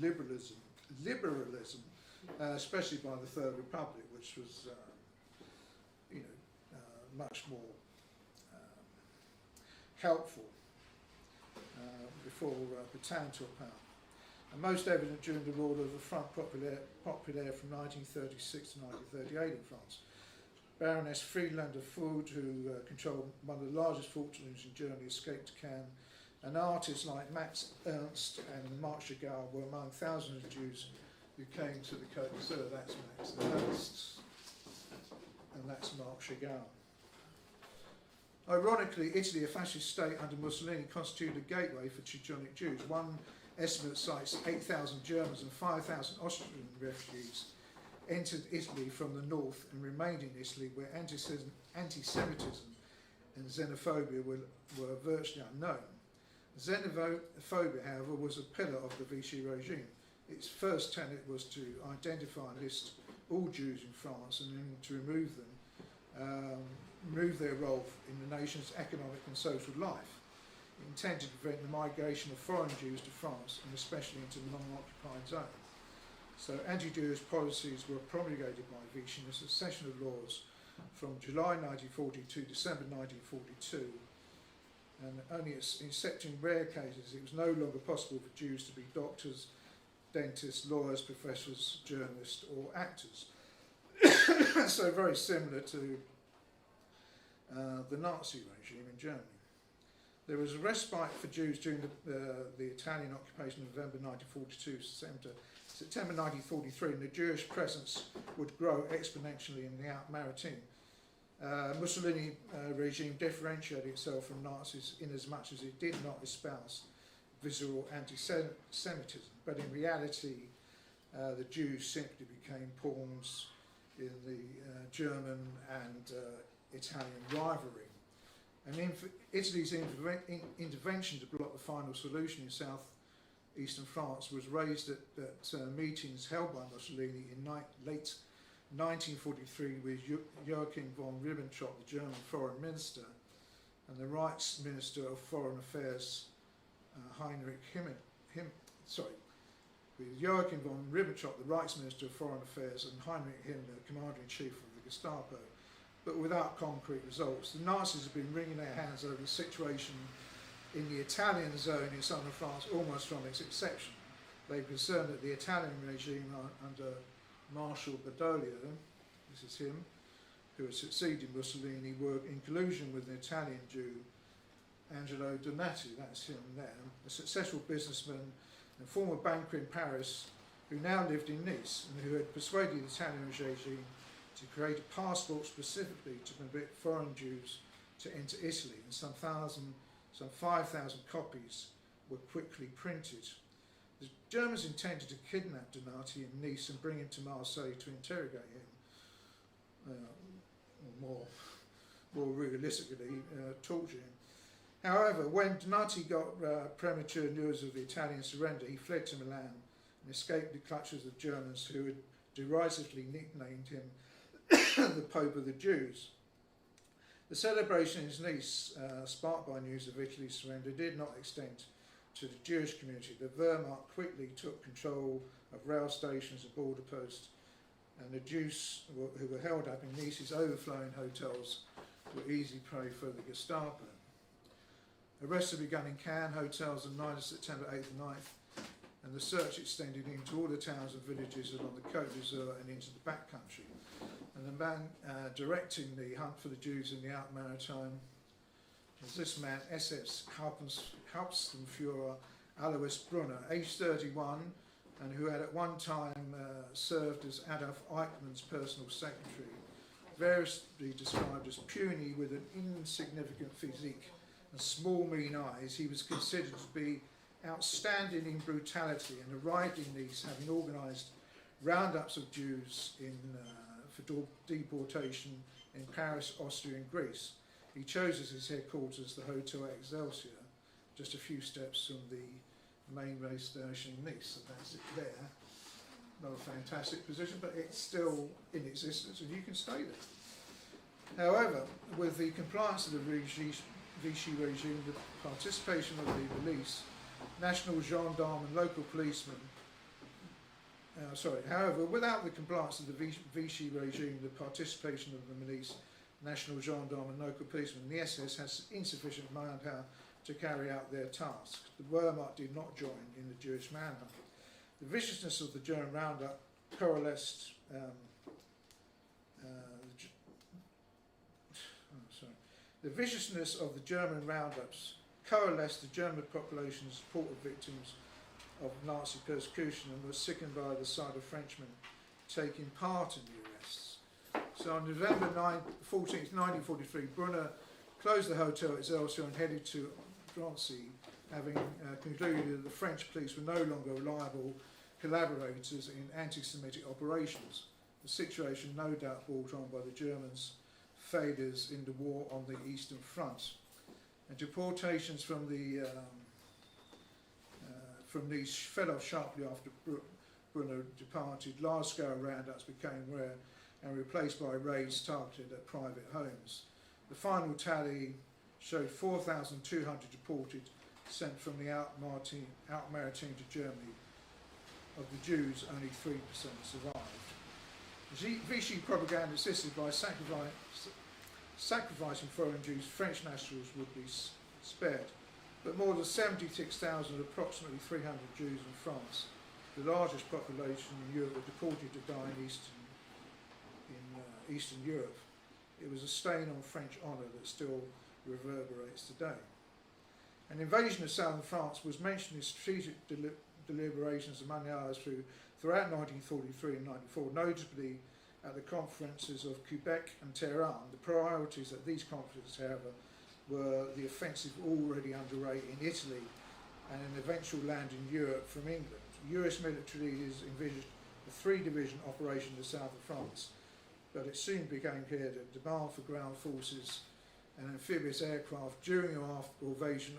liberalism, especially by the Third Republic, which was, much more helpful before Pétain took power. And most evident during the rule of the Front Populaire from 1936 to 1938 in France. Baroness Friedlander Food, who controlled one of the largest fortunes in Germany, escaped to Cannes, and artists like Max Ernst and Marc Chagall were among thousands of Jews who came to the Cote. So that's Max Ernst, and that's Marc Chagall. Ironically, Italy, a fascist state under Mussolini, constituted a gateway for Teutonic Jews. One estimate cites 8,000 Germans and 5,000 Austrian refugees entered Italy from the north and remained in Italy, where anti-Semitism and xenophobia were virtually unknown. Xenophobia, however, was a pillar of the Vichy regime. Its first tenet was to identify and list all Jews in France and then to remove their role in the nation's economic and social life. It intended to prevent the migration of foreign Jews to France, and especially into the non-occupied zone. So anti-Jewish policies were promulgated by Vichy in a succession of laws from July 1940 to December 1942, and only except in rare cases it was no longer possible for Jews to be doctors, dentists, lawyers, professors, journalists or actors. So very similar to the Nazi regime in Germany. There was a respite for Jews during the Italian occupation of November 1942 to September 1943, and the Jewish presence would grow exponentially in the Alpes-Maritimes. Mussolini regime differentiated itself from Nazis in as much as it did not espouse visceral anti-Semitism, but in reality the Jews simply became pawns in the German and Italian rivalry. And Italy's intervention to block the final solution in south-eastern France was raised at meetings held by Mussolini in late 1943 with Joachim von Ribbentrop, the German foreign minister, and the Reichs Minister of Foreign Affairs, with Joachim von Ribbentrop, the Reichs Minister of Foreign Affairs, and Heinrich Himmler, Commander-in-Chief of the Gestapo, but without concrete results. The Nazis have been wringing their hands over the situation in the Italian zone in southern France almost from its inception. They were concerned that the Italian regime under Marshal Badoglio, this is him, who had succeeded Mussolini, were in collusion with an Italian Jew, Angelo Donati, that's him there, a successful businessman and former banker in Paris who now lived in Nice and who had persuaded the Italian regime to create a passport specifically to permit foreign Jews to enter Italy, and some 5,000 copies were quickly printed. The Germans intended to kidnap Donati in Nice and bring him to Marseille to interrogate him, or more more realistically, torturing him. However, when Donati got premature news of the Italian surrender, he fled to Milan and escaped the clutches of Germans who had derisively nicknamed him the Pope of the Jews. The celebration in his Nice, sparked by news of Italy's surrender, did not extend to the Jewish community. The Wehrmacht quickly took control of rail stations and border posts, and the Jews who were held up in Nice's overflowing hotels were easy prey for the Gestapo. Arrests began in Cannes hotels on 9th September 8th and 9th, and the search extended into all the towns and villages along the Cote and into the backcountry. And the man directing the hunt for the Jews in the Alp Maritime was this man, SS Hauptsturmführer Alois Brunner, aged 31, and who had at one time served as Adolf Eichmann's personal secretary, variously described as puny with an insignificant physique and small mean eyes. He was considered to be outstanding in brutality and arrived in Nice having organised roundups of Jews for deportation in Paris, Austria and Greece. He chose as his headquarters the Hotel Excelsior, just a few steps from the main rail station in Nice. So that's it there. Not a fantastic position, but it's still in existence and you can stay there. However, with the compliance of the Vichy regime, the participation of the police, national gendarme and local policemen, however, without the compliance of the Vichy regime, the participation of the police, national gendarme and local policemen, the SS has insufficient manpower to carry out their task. The Wehrmacht did not join in the Jewish manhunt. The viciousness of the German roundup coalesced The viciousness of the German roundups coalesced the German population's support of victims of Nazi persecution and was sickened by the sight of Frenchmen taking part in the arrests. So on November 14th, 1943, Brunner closed the Hotel Excelsior and headed to Drancy, having concluded that the French police were no longer reliable collaborators in anti-Semitic operations, the situation no doubt brought on by the Germans' failures in the war on the Eastern Front. And deportations from these fell off sharply after Brunner departed. Large-scale roundouts became rare and replaced by raids targeted at private homes. The final tally showed 4,200 deported, sent from the Alp Maritime to Germany. Of the Jews, only 3% survived. Vichy propaganda insisted by sacrificing foreign Jews, French nationals would be spared. But more than 76,000 of approximately 300 Jews in France, the largest population in Europe, were deported to die in Eastern Europe. It was a stain on French honour that still reverberates today. An invasion of southern France was mentioned in strategic deliberations among the Allies throughout 1943 and 1994, notably at the conferences of Quebec and Tehran. The priorities at these conferences, however, were the offensive already underway in Italy and an eventual land in Europe from England. US military leaders envisaged a three-division operation in the south of France, but it soon became clear that demand for ground forces and amphibious aircraft during or after invasion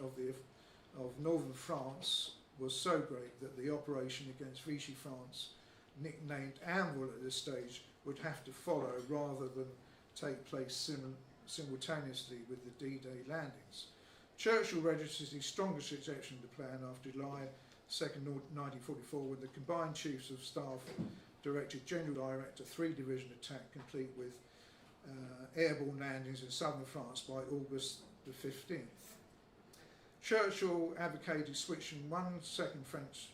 of northern France was so great that the operation against Vichy France, nicknamed Anvil at this stage, would have to follow rather than take place simultaneously with the D-Day landings. Churchill registered his strongest rejection of the plan after July 2nd, 1944, when the combined chiefs of staff directed General Direct a three-division attack complete with airborne landings in southern France by August the 15th. Churchill advocated switching a second French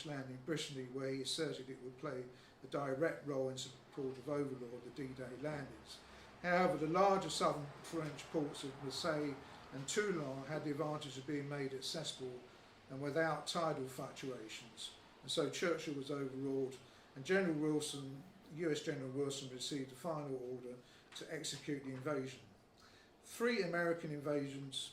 landing in Brittany, where he asserted it would play a direct role in support of overlord the D-Day landings. However, the larger southern French ports of Marseille and Toulon had the advantage of being made accessible and without tidal fluctuations, and so Churchill was overruled, and US General Wilson received the final order to execute the invasion. Three American divisions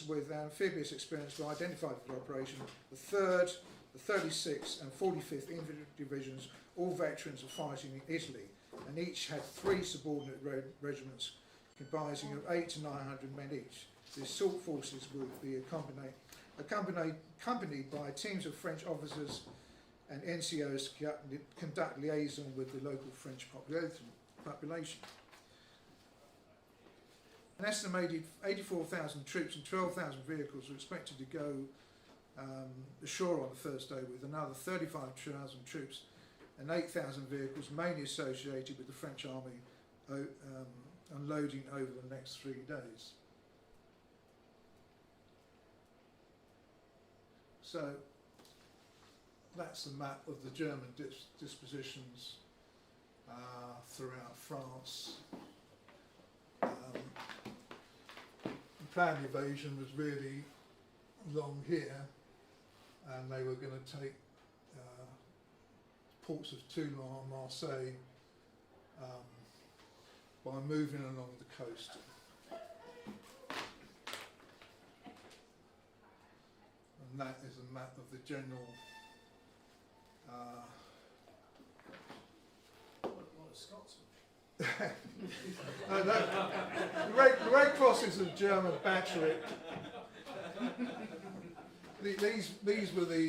with amphibious experience were identified for the operation. The third, the 36th and 45th Infantry Divisions, all veterans of fighting in Italy, and each had 3 subordinate regiments comprising of 800 to 900 men each. The assault forces would be accompanied by teams of French officers and NCOs to conduct liaison with the local French population. An estimated 84,000 troops and 12,000 vehicles were expected to go ashore on the first day, with another 35,000 troops and 8,000 vehicles mainly associated with the French army unloading over the next 3 days. So that's the map of the German dispositions throughout France. The planned invasion was really long here, and they were going to take ports of Toulon and Marseille by moving along the coast. And that is a map of the general What a Scotsman. the Red Cross is a German battery. These were the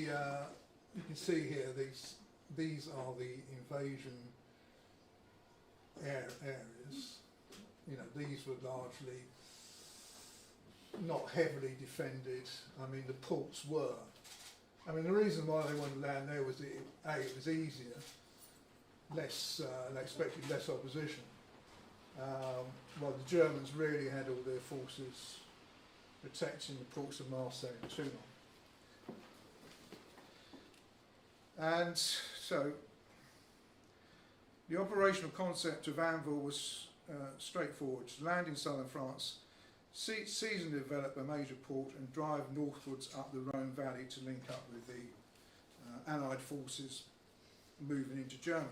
you can see here, these are the invasion areas. You know, these were largely not heavily defended. I mean, the ports were. I mean, the reason why they wanted to land there was it was easier, they expected less opposition. While the Germans really had all their forces protecting the ports of Marseille and Toulon. And so, the operational concept of Anvil was straightforward: to land in southern France, seize and develop a major port, and drive northwards up the Rhone Valley to link up with the Allied forces moving into Germany.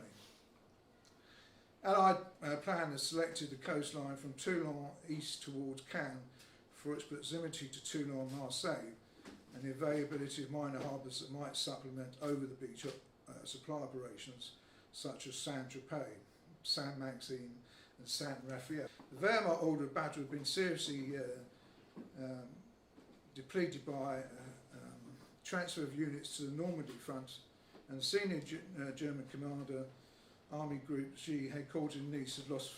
Allied planners selected the coastline from Toulon east towards Cannes for its proximity to Toulon and Marseille, and the availability of minor harbours that might supplement over the beach supply operations, such as Saint-Tropez, Saint-Maxime and Saint-Raphael. The Wehrmacht ordered battle had been seriously depleted by transfer of units to the Normandy front, and senior German commander Army Group G, headquartered in Nice, had lost.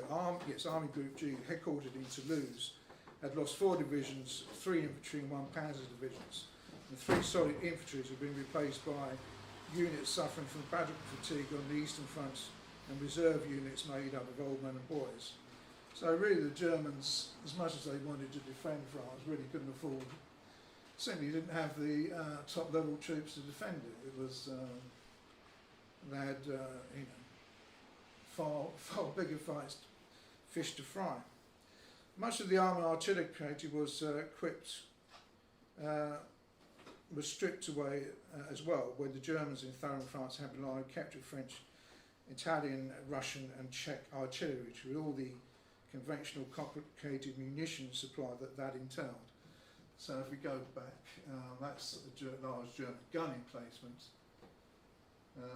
Army Group G, headquartered in Toulouse, had lost 4 divisions, 3 infantry and 1 panzer divisions. And 3 solid infantries had been replaced by units suffering from battle fatigue on the eastern front, and reserve units made up of old men and boys. So really the Germans, as much as they wanted to defend France, really couldn't afford, simply didn't have the top level troops to defend it. It was, they had far bigger fish to fry. Much of the army artillery was equipped, was stripped away as well, where the Germans in southern France had relied on captured French, Italian, Russian and Czech artillery with all the conventional complicated munitions supply that entailed. So if we go back, that's a large German gun emplacement.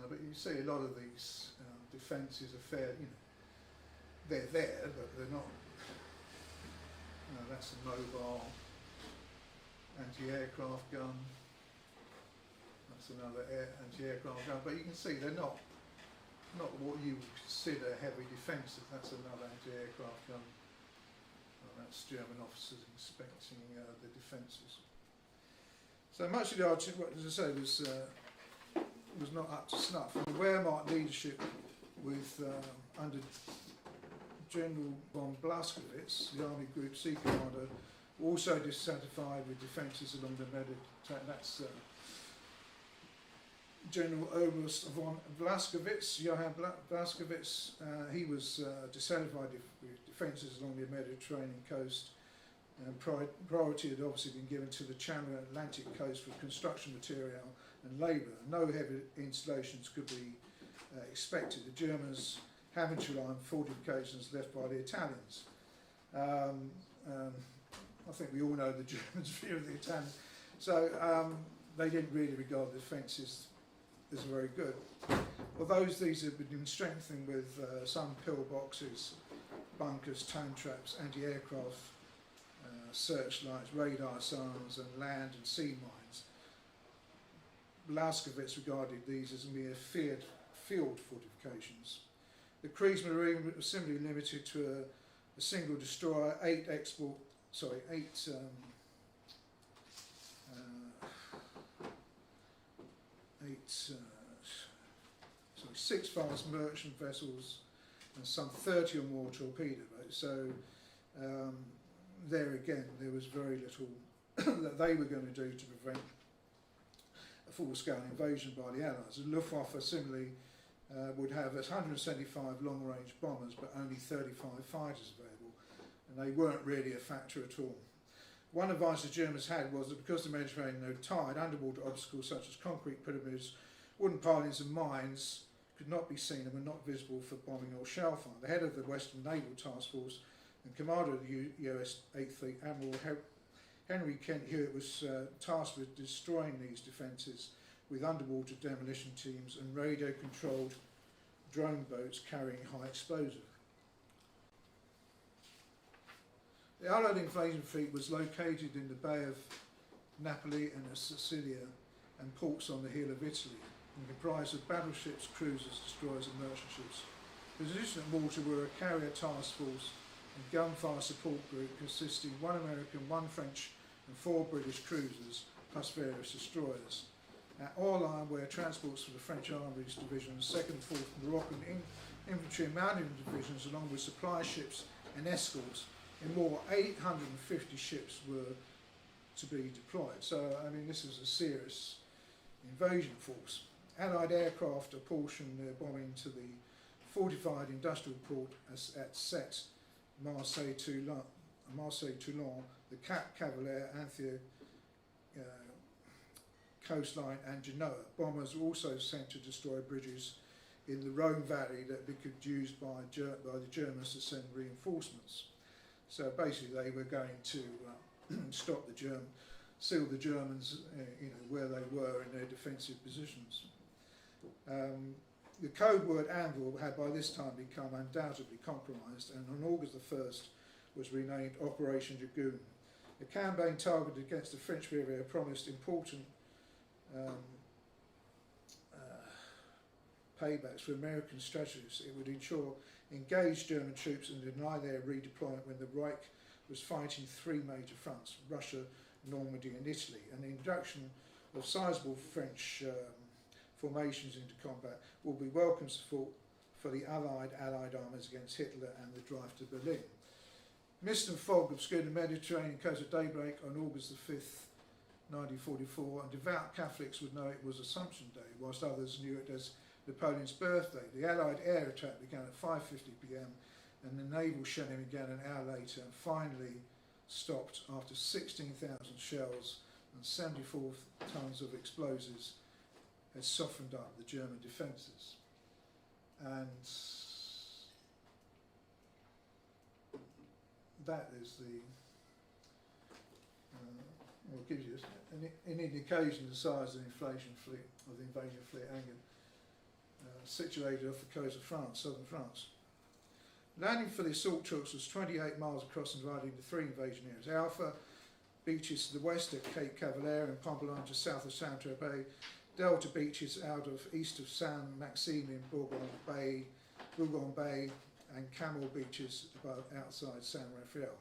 But you see a lot of these defences are fair, they're there, but they're not. That's a mobile anti-aircraft gun. That's another anti-aircraft gun. But you can see they're not what you would consider heavy defensive. That's another anti-aircraft gun. That's German officers inspecting the defences. So much of the artillery, as I say, was not up to snuff. And the Wehrmacht leadership, with under General von Blaskowitz, the Army Group C commander, also dissatisfied with defences along the Mediterranean. That's General Oberst von Blaskowitz, Johann Blaskowitz. He was dissatisfied with defences along the Mediterranean coast, and priority had obviously been given to the Channel Atlantic coast for construction material and labour. No heavy installations could be expected. The Germans having to rely on fortifications left by the Italians. I think we all know the Germans' view of the Italians. So they didn't really regard the defences as very good. Although these have been strengthened with some pillboxes, bunkers, tone traps, anti-aircraft searchlights, radar sirens and land and sea mines, Blaskovitz regarded these as mere field fortifications. The Kriegsmarine was simply limited to a single destroyer, six fast merchant vessels and some 30 or more torpedo boats. So there again, there was very little that they were going to do to prevent a full-scale invasion by the Allies. The Luftwaffe similarly would have 175 long-range bombers, but only 35 fighters available, and they weren't really a factor at all. One advantage the Germans had was that because the Mediterranean had no tide, underwater obstacles such as concrete pyramids, wooden pilings and mines could not be seen and were not visible for bombing or shell fire. The head of the Western Naval Task Force and commander of the US 8th Fleet, Admiral Henry Kent Hewitt, was tasked with destroying these defences with underwater demolition teams and radio-controlled drone boats carrying high explosive. The Allied invasion fleet was located in the Bay of Napoli and Sicilia and ports on the heel of Italy, and comprised of battleships, cruisers, destroyers and merchant ships. Positioned at Malta were a carrier task force and gunfire support group consisting of 1 American, 1 French and 4 British cruisers, plus various destroyers. At Orléans were transports for the French Army's divisions, 2nd and 4th Moroccan infantry and mounted divisions, along with supply ships and escorts. In more, 850 ships were to be deployed. So, I mean, this was a serious invasion force. Allied aircraft apportioned their bombing to the fortified industrial port at Sète, Marseille, Toulon, the Cap Cavalier, Anthea coastline and Genoa. Bombers were also sent to destroy bridges in the Rhone Valley that could be used by the Germans to send reinforcements. So basically they were going to stop the seal the Germans where they were in their defensive positions. The code word Anvil had by this time become undoubtedly compromised, and on August the 1st was renamed Operation Dragoon. The campaign targeted against the French Riviera promised important paybacks for American strategists. It would ensure engaged German troops and deny their redeployment when the Reich was fighting 3 major fronts: Russia, Normandy and Italy, and the introduction of sizable French formations into combat will be welcome support for the Allied armies against Hitler and the drive to Berlin. Mist and fog obscured the Mediterranean coast at daybreak on August the 5th, 1944, and devout Catholics would know it was Assumption Day, whilst others knew it as Napoleon's birthday. The Allied air attack began at 5:50 p.m. and the naval shelling began an hour later and finally stopped after 16,000 shells and 74 tons of explosives had softened up the German defences. And that is the well, gives you an indication of the size of the invasion fleet, situated off the coast of France, southern France. Landing for the assault troops was 28 miles across and divided into 3 invasion areas: Alpha beaches to the west at Cape Cavalier and Pontblanc to south of Saint-Tropez, Delta beaches out of east of Saint-Maxime in Bougon Bay, and Camel beaches above outside San Rafael.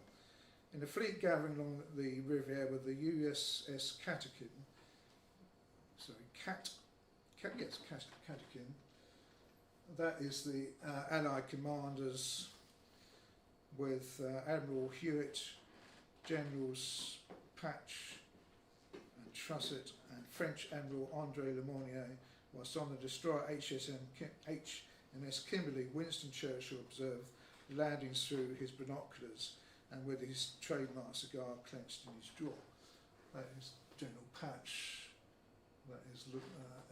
In the fleet gathering along the Riviera were the USS Catechin, Catechin. That is the Allied commanders with Admiral Hewitt, Generals Patch and Trusset, and French Admiral André Lemonnier, whilst on the destroyer HMS Kimberley, Winston Churchill observed landings through his binoculars and with his trademark cigar clenched in his jaw. That is General Patch. That is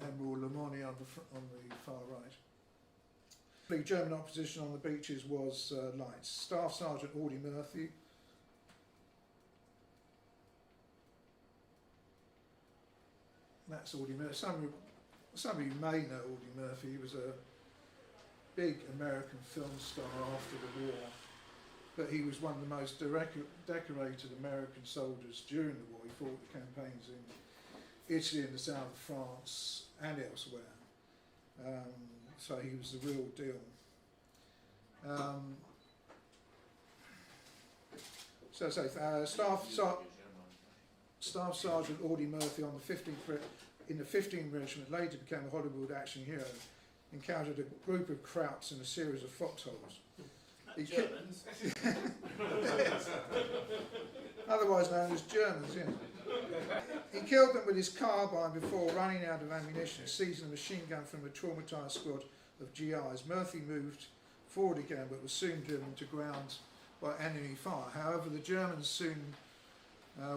Admiral Lemonnier on the far right. The German opposition on the beaches was light. Staff Sergeant Audie Murphy, that's Audie Murphy. Some of you may know Audie Murphy. He was a big American film star after the war, but he was one of the most decorated American soldiers during the war. He fought the campaigns in Italy and the south of France and elsewhere. So he was the real deal. So Staff Sergeant Audie Murphy on the 15th Regiment later became a Hollywood action hero. Encountered a group of Krauts in a series of foxholes. Germans. Otherwise known as Germans, yes. He killed them with his carbine before running out of ammunition, seizing a machine gun from a traumatised squad of GIs. Murphy moved forward again, but was soon driven to ground by enemy fire. However, the Germans soon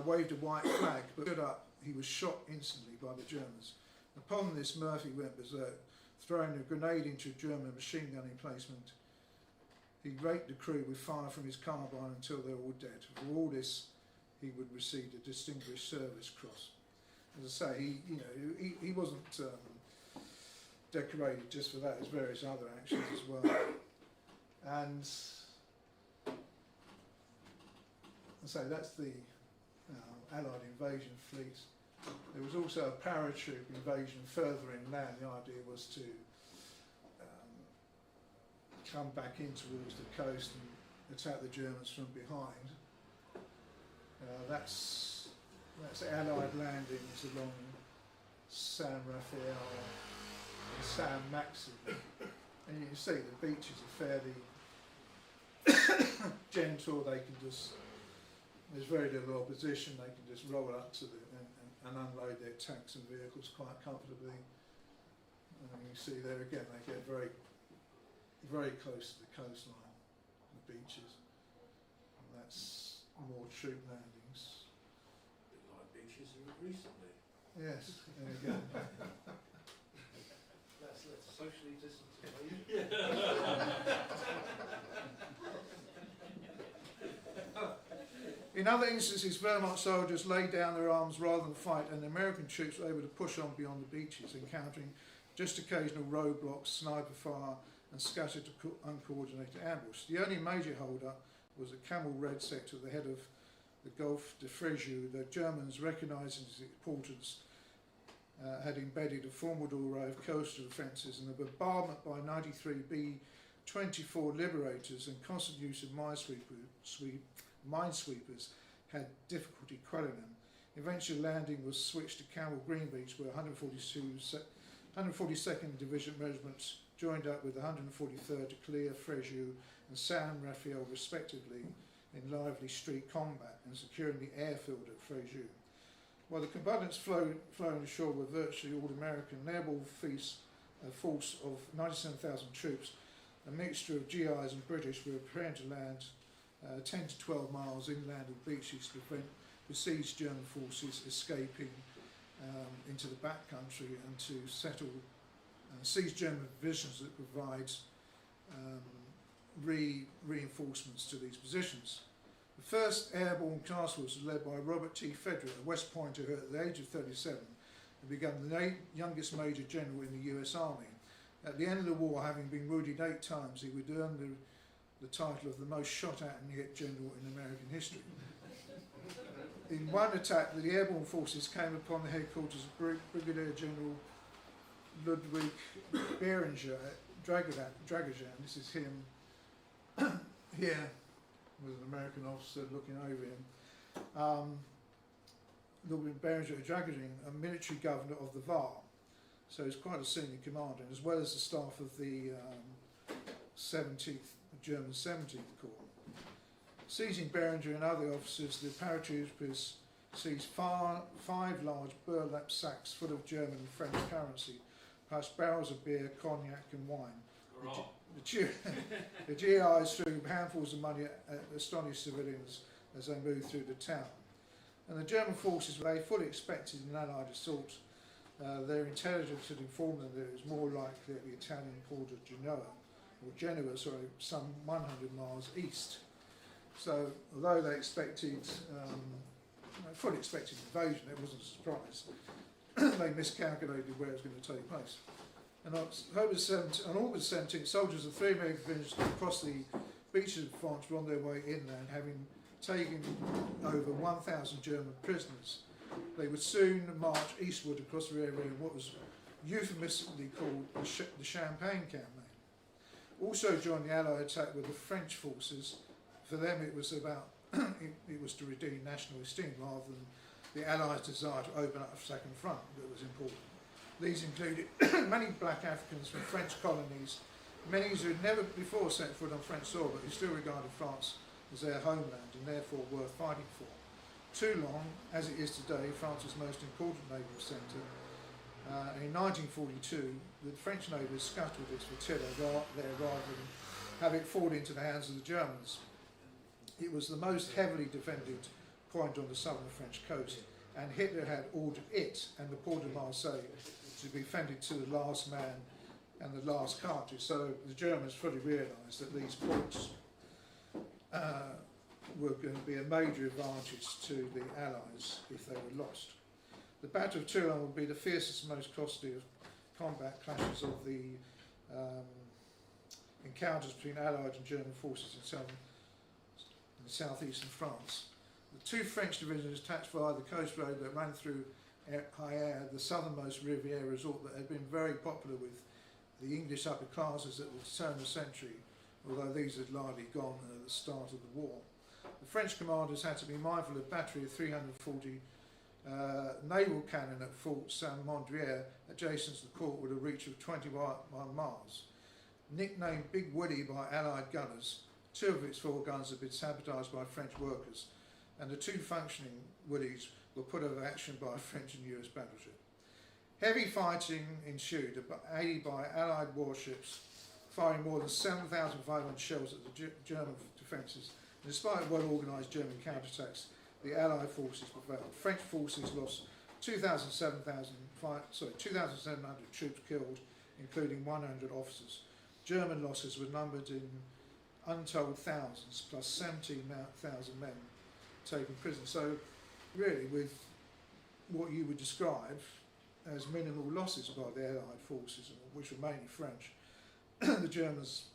waved a white flag, but stood up. He was shot instantly by the Germans. Upon this, Murphy went berserk, throwing a grenade into a German machine gun emplacement. He raked the crew with fire from his carbine until they were all dead. For all this, he would receive the Distinguished Service Cross. As I say, he wasn't decorated just for that. There's various other actions as well. And so that's the Allied invasion fleet. There was also a paratroop invasion further inland. The idea was to come back in towards the coast and attack the Germans from behind. That's Allied landings along San Rafael and San Maxim. And you can see the beaches are fairly gentle. They can just, there's very little opposition. They can just roll up to and unload their tanks and vehicles quite comfortably. And you see there again, they get very close to the coastline, the beaches. And that's more troop landings. A bit like beaches recently. Yes, there you go. Let's socially distance away. In other instances, Wehrmacht soldiers laid down their arms rather than fight, and the American troops were able to push on beyond the beaches, encountering just occasional roadblocks, sniper fire, and scattered uncoordinated ambush. The only major hold-up was the Camel Red sector at the head of the Gulf de Frejus. The Germans, recognising its importance, had embedded a formidable array of coastal defences, and the bombardment by 93 B-24 Liberators and constant use of minesweepers had difficulty quelling them. Eventually landing was switched to Camel Green Beach, where 142nd Division regiments joined up with the 143rd to clear Frejus and San Rafael respectively in lively street combat and securing the airfield at Frejus. While the combatants flowing ashore were virtually all American, an airborne force of 97,000 troops, a mixture of GIs and British, were preparing to land 10 to 12 miles inland of beaches to prevent besieged German forces escaping into the backcountry and to settle seize German positions that provide reinforcements to these positions. The first airborne task force was led by Robert T. Frederick, a West Pointer who at the age of 37 had become the youngest Major General in the US Army. At the end of the war, having been wounded 8 times, he would earn the title of the most shot at and hit general in American history. In one attack, the airborne forces came upon the headquarters of Brigadier General Ludwig Berenger at Dragajan. This is him here with an American officer looking over him. Ludwig Berenger at Dragajan, a military governor of the Var. So he's quite a senior commander, as well as the staff of the 17th, German 17th Corps. Seizing Berenger and other officers, the paratroopers seized 5 large burlap sacks full of German and French currency, plus barrels of beer, cognac and wine. The GIs threw handfuls of money at astonished civilians as they moved through the town. And the German forces, they fully expected an Allied assault. Their intelligence had informed them that it was more likely at the Italian port of Genoa, some 100 miles east. So, although they expected, fully expected invasion, it wasn't a surprise. they miscalculated where it was going to take place. And on August 17th, soldiers of 3 American divisions across the beaches of France were on their way inland, having taken over 1,000 German prisoners. They would soon march eastward across the Riviera in what was euphemistically called the Champagne Campaign. Also during the Allied attack were the French forces. For them it was about it was to redeem national esteem rather than the Allies' desire to open up a second front that was important. These included many black Africans from French colonies, many who had never before set foot on French soil but who still regarded France as their homeland and therefore worth fighting for. Toulon, as it is today, France's most important naval centre, in 1942 the French Navy scuttled its flotilla there rather than have it fall into the hands of the Germans. It was the most heavily defended point on the southern French coast, and Hitler had ordered it and the port of Marseille to be defended to the last man and the last cartridge. So the Germans fully realised that these ports were going to be a major advantage to the Allies if they were lost. The Battle of Toulon would be the fiercest and most costly of combat clashes of the encounters between Allied and German forces in southeastern France. The 2 French divisions attached via the coast road that ran through Riviera, the southernmost Riviera resort that had been very popular with the English upper classes at the turn of the century, although these had largely gone at the start of the war. The French commanders had to be mindful of a battery of 340 naval cannon at Fort Saint-Mandrier, adjacent to the Cote, with a reach of 21 miles. Nicknamed Big Woody by Allied gunners, 2 of its 4 guns had been sabotaged by French workers, and the 2 functioning Woodies were put out of action by a French and US battleship. Heavy fighting ensued, aided by Allied warships firing more than 7,500 shells at the German defences. And despite well-organised German counterattacks, the Allied forces prevailed. French forces lost 2,700 troops killed, including 100 officers. German losses were numbered in untold thousands, plus 17,000 men taken prisoner. So really, with what you would describe as minimal losses by the Allied forces, which were mainly French, the Germans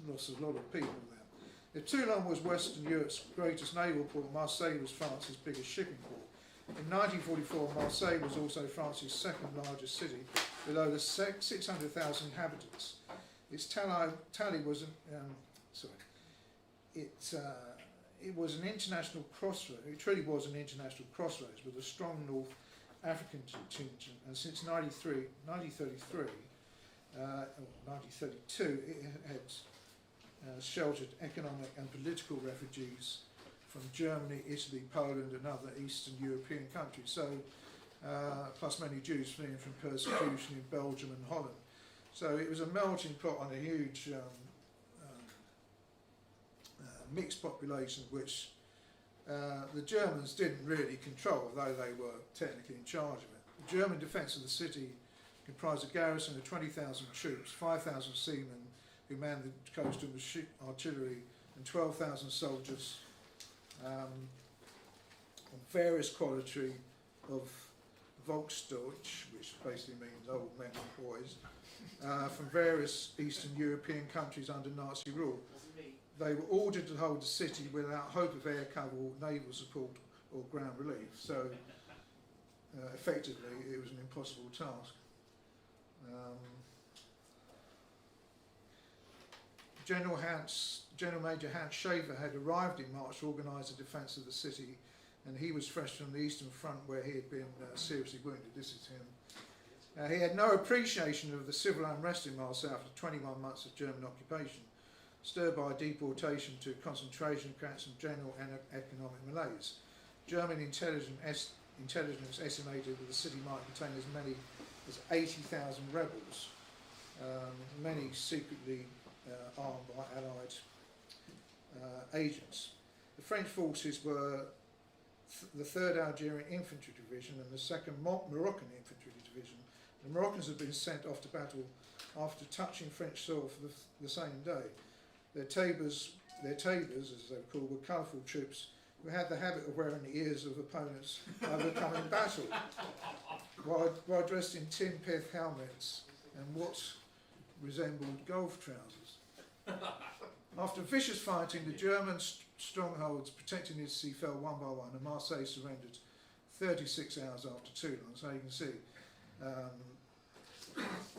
lost a lot of people there. If Toulon was Western Europe's greatest naval port, Marseille was France's biggest shipping port. In 1944, Marseille was also France's second largest city, with over 600,000 inhabitants. Its tally was it was an international crossroads. It truly was an international crossroads with a strong North African contingent, and since 1932, it had sheltered economic and political refugees from Germany, Italy, Poland and other Eastern European countries, so plus many Jews fleeing from persecution in Belgium and Holland. So it was a melting pot on a huge mixed population which the Germans didn't really control, although they were technically in charge of it. The German defence of the city comprised a garrison of 20,000 troops, 5,000 seamen who manned the coastal artillery, and 12,000 soldiers on various quality of Volksdeutsch, which basically means old men and boys, from various Eastern European countries under Nazi rule. They were ordered to hold the city without hope of air cover or naval support or ground relief, so effectively it was an impossible task. General Major Hans Schaefer had arrived in March to organise the defence of the city, and he was fresh from the Eastern Front where he had been seriously wounded. This is him. He had no appreciation of the civil unrest in Marseille after 21 months of German occupation, stirred by deportation to concentration camps and general economic malaise. German intelligence estimated that the city might contain as many as 80,000 rebels, many secretly armed by Allied agents. The French forces were the 3rd Algerian Infantry Division and the 2nd Moroccan Infantry Division. The Moroccans had been sent off to battle after touching French soil for the same day. Their tabors, as they were called, were colourful troops who had the habit of wearing the ears of opponents overcoming battle, while dressed in tin pith helmets and what resembled golf trousers. After vicious fighting, the German strongholds protecting the sea fell one by one, and Marseille surrendered 36 hours after Toulon. So you can see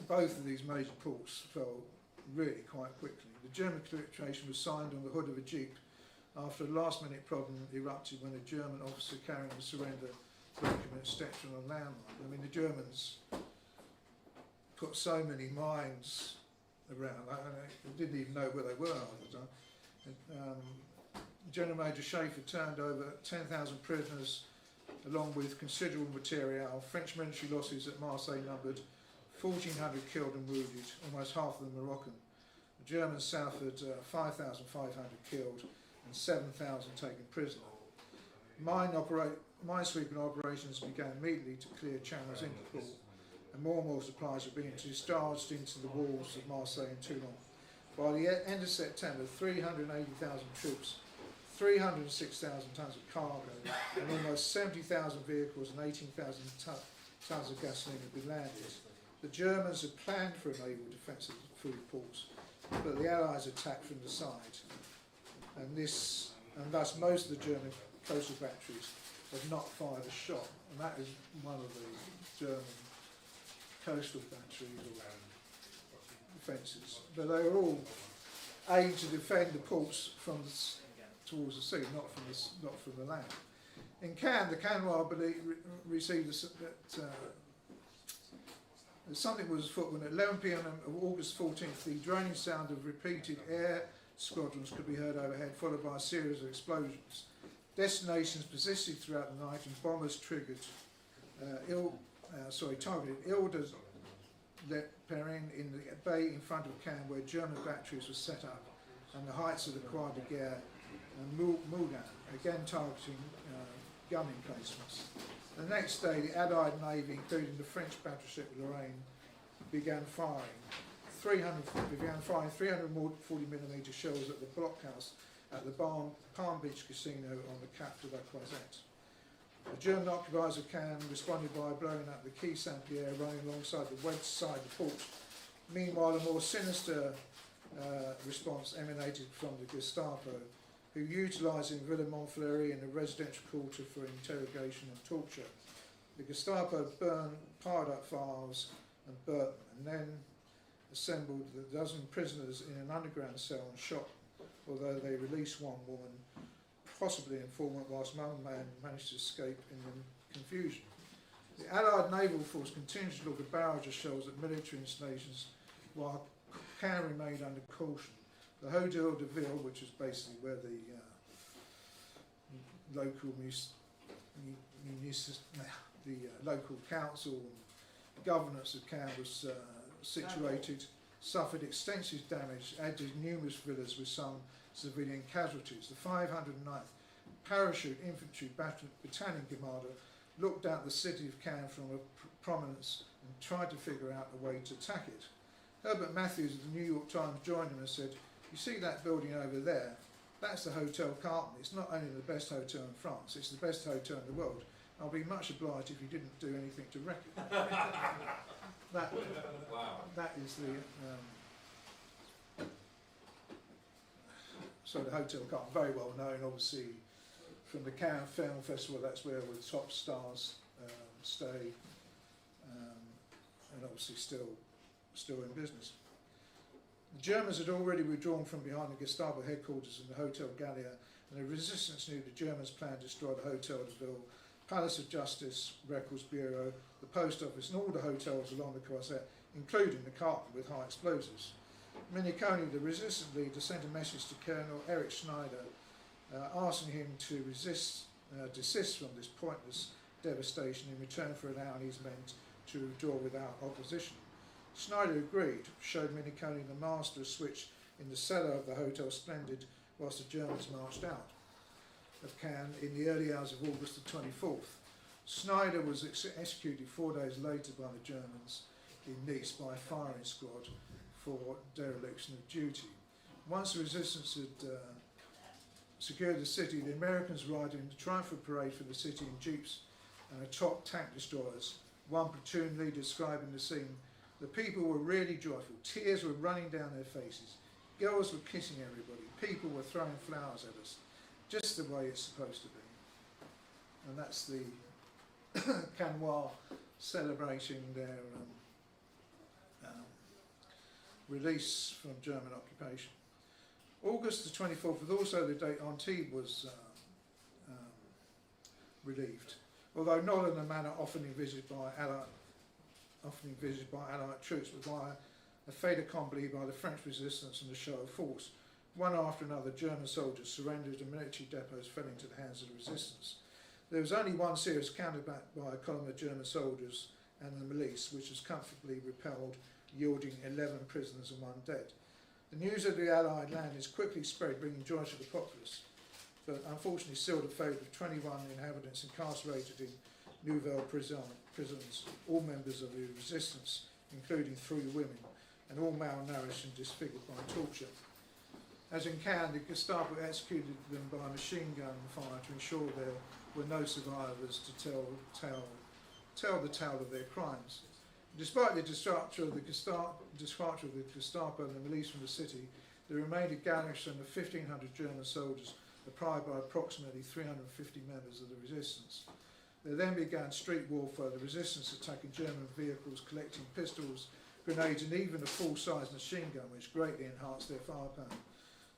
both of these major ports fell really quite quickly. The German capitulation was signed on the hood of a jeep after a last-minute problem erupted when a German officer carrying the surrender document stepped on a landmine. I mean, the Germans put so many mines around, they didn't even know where they were half the time. General Major Schaefer turned over 10,000 prisoners along with considerable material. French military losses at Marseille numbered 1,400 killed and wounded, almost half of them Moroccan. The Germans suffered 5,500 killed and 7,000 taken prisoner. Minesweeping operations began immediately to clear channels into port, and more supplies were being discharged into the walls of Marseille and Toulon. By the end of September, 380,000 troops, 306,000 tonnes of cargo, and almost 70,000 vehicles and 18,000 tonnes of gasoline had been landed. The Germans had planned for a naval defence of the three ports, but the Allies attacked from the side, and thus most of the German coastal batteries had not fired a shot, and that is one of the German coastal batteries or defences. But they were all aimed to defend the ports from towards the sea, not from the land. In Cannes, the Cannois received that something was afoot when at 11 p.m. of August 14th, the droning sound of repeated air squadrons could be heard overhead, followed by a series of explosions. Destinations persisted throughout the night, and bombers targeted Ile-de-Perrin in the bay in front of Cannes, where German batteries were set up, and the heights of the Croix de Guerre and Moulin, again targeting gun emplacements. The next day, the Allied Navy, including the French battleship Lorraine, began firing 340mm shells at the blockhouse at the Palm Beach Casino on the Cap de la Croisette. The German occupiers of Cannes responded by blowing up the Quai Saint-Pierre running alongside the west side of the port. Meanwhile, a more sinister response emanated from the Gestapo, who, utilising Villa Montfleury in a residential quarter for interrogation and torture. The Gestapo piled up files and burnt them, and then assembled a dozen prisoners in an underground cell and shot, although they released one woman, possibly an informant, whilst one man managed to escape in the confusion. The Allied naval force continued to look a barrage of shells at military installations, while Cannes remained under caution. The Hotel de Ville, which is basically where the local council and governance of Cannes was situated, suffered extensive damage, added numerous villas with some civilian casualties. The 509th Parachute Infantry Battalion Commander looked at the city of Cannes from a prominence and tried to figure out a way to attack it. Herbert Matthews of the New York Times joined him and said, "You see that building over there? That's the Hotel Carlton. It's not only the best hotel in France, it's the best hotel in the world. I'll be much obliged if you didn't do anything to wreck it." That is the Hotel Carlton, very well known, obviously, from the Cannes Film Festival. That's where all the top stars stay, and obviously still in business. The Germans had already withdrawn from behind the Gestapo headquarters in the Hotel Gallia, and the resistance knew the Germans planned to destroy the Hotel de Ville, Palace of Justice, Records Bureau, the Post Office, and all the hotels along the Croisette, including the Carlton with high explosives. Miniconi, the resistance leader, sent a message to Colonel Erich Schneider asking him to desist from this pointless devastation in return for allowing his men to withdraw without opposition. Schneider agreed, showed Miniconi the master switch in the cellar of the Hotel Splendid whilst the Germans marched out of Cannes in the early hours of August the 24th. Schneider was executed 4 days later by the Germans in Nice by a firing squad for dereliction of duty. Once the resistance secured the city, the Americans riding the triumphal parade for the city in jeeps and atop tank destroyers. One platoon leader describing the scene: the people were really joyful, tears were running down their faces, girls were kissing everybody, people were throwing flowers at us, just the way it's supposed to be. And that's the Canois celebrating their release from German occupation. August the 24th was also the date Antibes was relieved, although not in a manner often envisaged by Allied troops, but by a fait accompli by the French resistance and a show of force. One after another, German soldiers surrendered and military depots fell into the hands of the resistance. There was only one serious counterback by a column of German soldiers and the milice, which was comfortably repelled, yielding 11 prisoners and 1 dead. The news of the Allied landings quickly spread, bringing joy to the populace, but unfortunately sealed the fate of 21 inhabitants incarcerated in Nouvelle prisons, all members of the resistance, including 3 women, and all malnourished and disfigured by torture. As in Cannes, the Gestapo executed them by machine gun fire to ensure there were no survivors to tell the tale of their crimes. Despite the destruction of the Gestapo and the release from the city, there remained a garrison of 1,500 German soldiers, oppressed by approximately 350 members of the resistance. There then began street warfare, the resistance attacking German vehicles, collecting pistols, grenades and even a full-size machine gun, which greatly enhanced their firepower.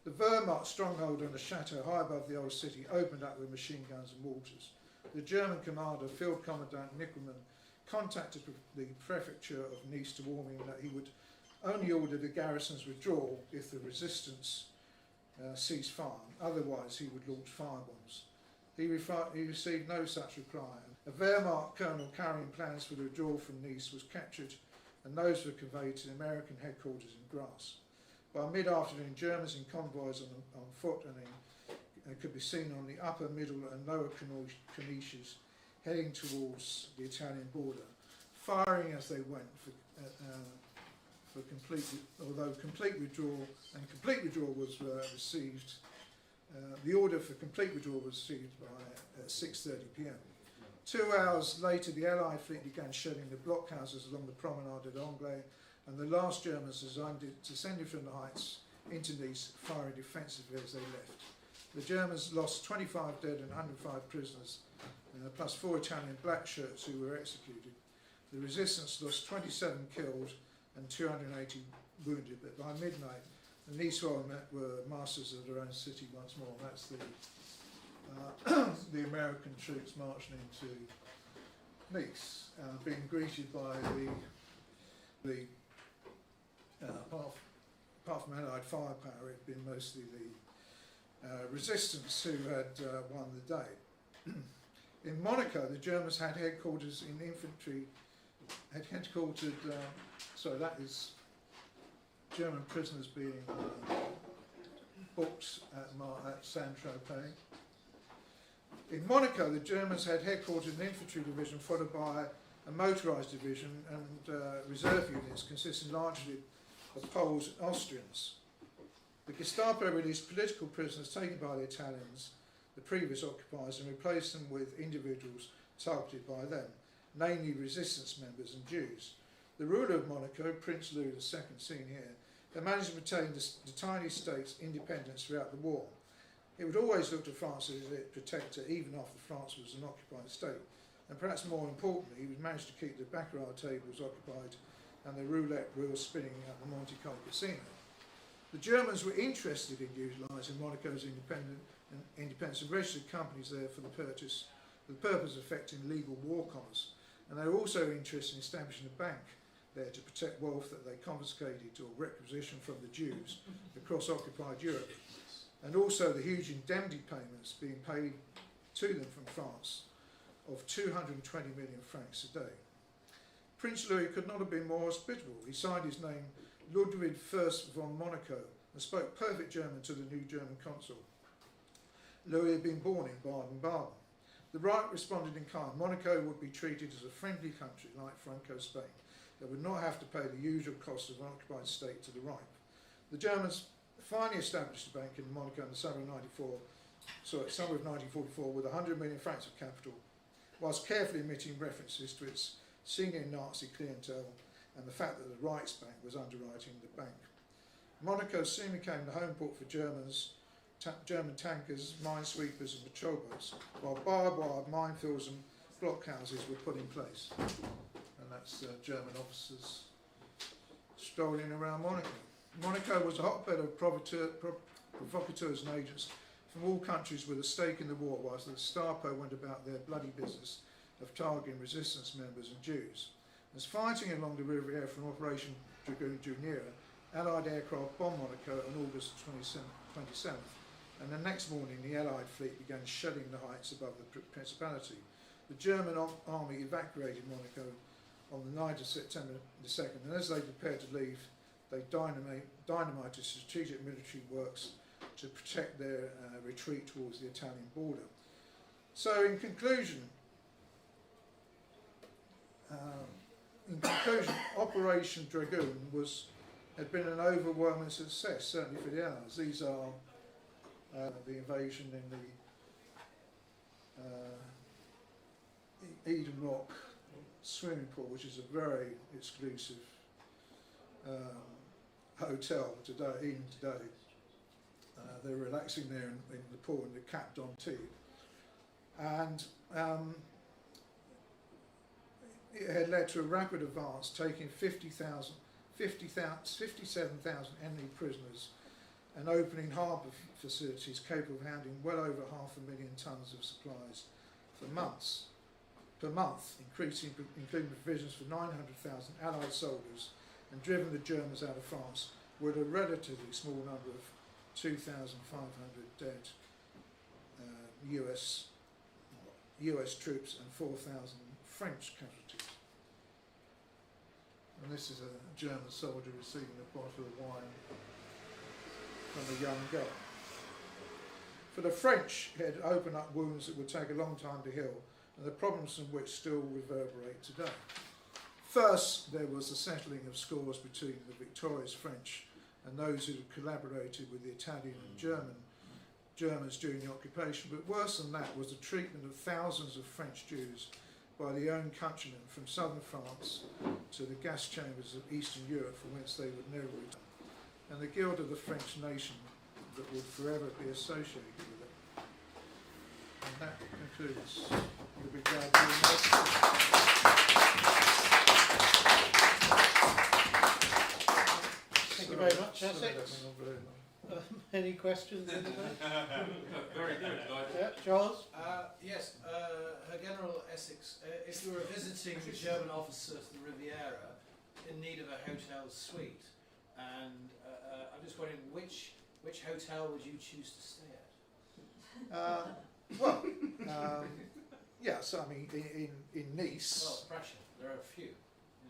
The Wehrmacht stronghold on the chateau high above the old city opened up with machine guns and mortars. The German commander, Field Commandant Nickelmann, contacted the prefecture of Nice to warn him that he would only order the garrison's withdrawal if the resistance ceased fire. Otherwise, he would launch firebombs. He received no such reply. A Wehrmacht colonel carrying plans for the withdrawal from Nice was captured, and those were conveyed to the American headquarters in Grasse. By mid-afternoon, Germans in convoys on foot and could be seen on the upper, middle and lower Corniches heading towards the Italian border, firing as they went for complete withdrawal was received. The order for complete withdrawal was received by 6:30 p.m. 2 hours later, the Allied fleet began shelling the blockhouses along the Promenade d'Anglais, and the last Germans descended from the heights into Nice, firing defensively as they left. The Germans lost 25 dead and 105 prisoners, plus 4 Italian black shirts who were executed. The resistance lost 27 killed and 280 wounded, but by midnight, the Nice were masters of their own city once more. That's the American troops marching into Nice, being greeted by the apart from Allied firepower, it had been mostly the resistance who had won the day. In Monaco, the Germans had headquarters in infantry, that is German prisoners being booked at Saint-Tropez. In Monaco, the Germans had headquartered an infantry division followed by a motorised division and reserve units consisting largely of Poles and Austrians. The Gestapo released political prisoners taken by the Italians, the previous occupiers, and replaced them with individuals targeted by them, namely resistance members and Jews. The ruler of Monaco, Prince Louis II, seen here, had managed to retain the tiny state's independence throughout the war. It would always look to France as its protector, even after France was an occupied state. And perhaps more importantly, he managed to keep the baccarat tables occupied and the roulette wheels spinning at the Monte Carlo Casino. The Germans were interested in utilising Monaco's independence and registered companies there for the purpose of effecting legal war commerce. And they were also interested in establishing a bank there to protect wealth that they confiscated or requisitioned from the Jews across occupied Europe, and also the huge indemnity payments being paid to them from France of 220 million francs a day. Prince Louis could not have been more hospitable. He signed his name Ludwig I von Monaco and spoke perfect German to the new German consul. Louis had been born in Baden-Baden. The Reich responded in kind. Monaco would be treated as a friendly country like Franco-Spain that would not have to pay the usual costs of an occupied state to the Reich. The Germans finally established a bank in Monaco in the summer of '94 summer of 1944, with 100 million francs of capital, whilst carefully omitting references to its senior Nazi clientele and the fact that the Reichsbank was underwriting the bank. Monaco soon became the home port for German tankers, minesweepers and patrol boats, while barbed wire minefields and blockhouses were put in place. And that's German officers strolling around Monaco. Monaco was a hotbed of provocateurs and agents from all countries with a stake in the war, whilst the Gestapo went about their bloody business of targeting resistance members and Jews. As fighting along the Riviera from Operation Dragoon Junior, Allied aircraft bombed Monaco on August 27th, and the next morning the Allied fleet began shelling the heights above the Principality. The German army evacuated Monaco on the night of September the 2nd, and as they prepared to leave, they dynamited strategic military works to protect their retreat towards the Italian border. So in conclusion, Operation Dragoon had been an overwhelming success, certainly for the Allies. These are the invasion in the Eden Rock swimming pool, which is a very exclusive hotel today, even today. They're relaxing there in the pool in the capped on tea. And it had led to a rapid advance, taking 57,000 enemy prisoners and opening harbour facilities capable of handling well over 500,000 tonnes of supplies per month, including provisions for 900,000 Allied soldiers, and driven the Germans out of France with a relatively small number of 2,500 dead US troops and 4,000 French casualties. And this is a German soldier receiving a bottle of wine from a young girl. For the French, it had opened up wounds that would take a long time to heal, and the problems from which still reverberate today. First, there was the settling of scores between the victorious French and those who had collaborated with the Italian and Germans during the occupation. But worse than that was the treatment of thousands of French Jews by their own countrymen from southern France to the gas chambers of Eastern Europe, from whence they would never return, and the guilt of the French nation that would forever be associated with it. And that concludes the Brigade. Thank you very much, Essex. Any questions? Very good. Yeah, Charles? Yes, Her General Essex, if you were visiting a German officer to the Riviera in need of a hotel suite, and I'm just wondering which hotel would you choose to stay at? Yes, I mean, in Nice. Well, pressure. There are a few.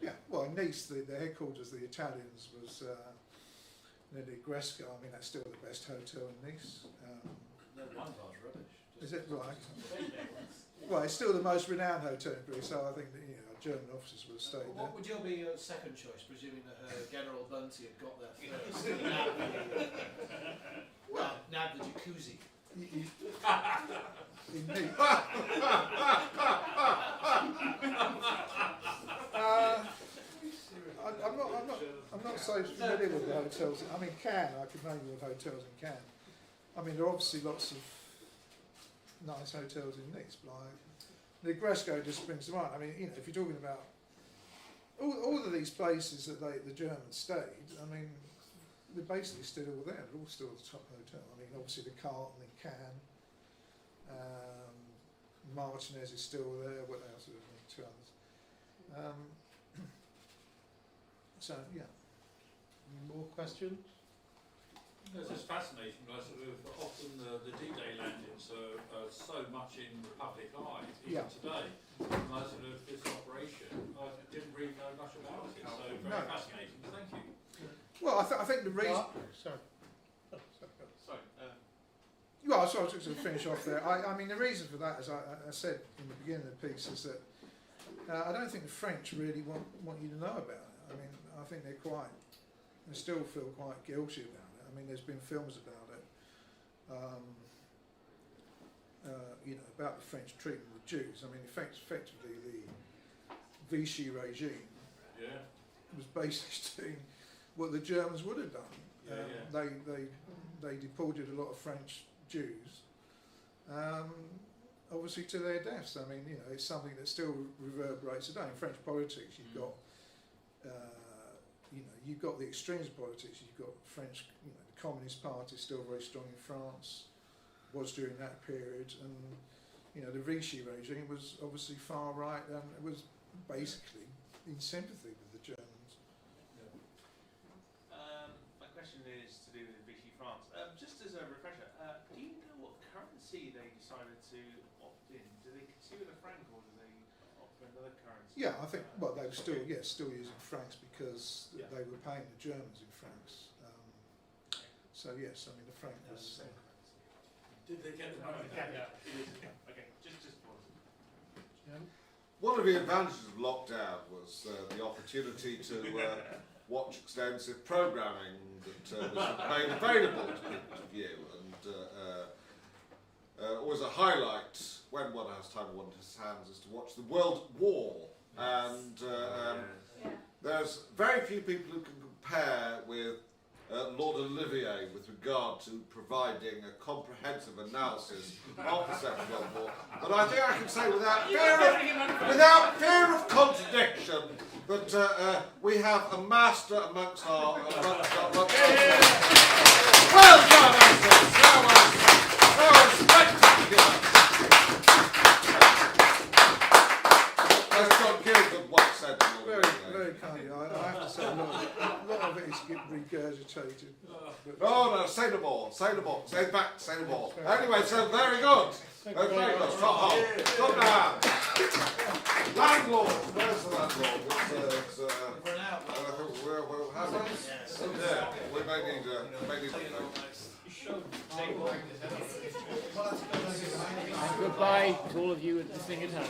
Yeah, well, in Nice, the headquarters of the Italians was near the Gresca. I mean, that's still the best hotel in Nice. The wine bar's rubbish. Is it right? Well, it's still the most renowned hotel in Greece, so I think that, German officers would have stayed there. What would be your second choice, presuming that General Bunty had got there first? Nab the jacuzzi. In Nice. I'm not so familiar with the hotels. I mean, Cannes, I could name you of hotels in Cannes. I mean, there are obviously lots of nice hotels in Nice, but the Gresco just springs to mind. I mean, if you're talking about all of these places that the Germans stayed, I mean, they're basically still all there. They're all still the top hotel. I mean, obviously the Carlton in Cannes, Martinez is still there. What else? Two others. So yeah. Any more questions? It's just fascinating, like sort of often the D-Day landings are so much in the public eye, even today. And I sort of, this operation, I didn't really know much about it, so very fascinating. Thank you. Well, I think the reason. Sorry. Sorry. Well, so I was just going to finish off there. I mean, the reason for that, as I said in the beginning of the piece, is that I don't think the French really want you to know about it. I mean, I think they still feel quite guilty about it. I mean, there's been films about it. about the French treatment with Jews. I mean, effectively the Vichy regime was basically doing what the Germans would have done. They deported a lot of French Jews, obviously to their deaths. I mean, it's something that still reverberates today. In French politics, you've got, you've got the extremes of politics. You've got French, the Communist Party is still very strong in France, was during that period, and the Vichy regime was obviously far right, and it was basically in sympathy with the Germans. My question is to do with Vichy France. Just as a refresher, do you know what currency they decided to opt in? Do they continue with the franc, or do they opt for another currency? Yeah, I think. Well, they were still using francs because they were paying the Germans in francs. So yes, I mean the franc was. Did they get the money? Okay, just One of the advantages of lockdown was the opportunity to watch extensive programming that was made available to people to view, and always a highlight when one has time on one's hands is to watch the World War, and there's very few people who can compare with Lord Olivier with regard to providing a comprehensive analysis of the Second World War. But I think I can say without fear of contradiction that we have a master amongst our well done, Essex. That was spectacular. As John Gilbert once said. Very kind of you. I have to say, a lot of it is regurgitated. No, say no more. Say no more. Anyway, so very good. Very good. Top down. Landlord. Where's the landlord? We may need Goodbye to all of you at the thing at home.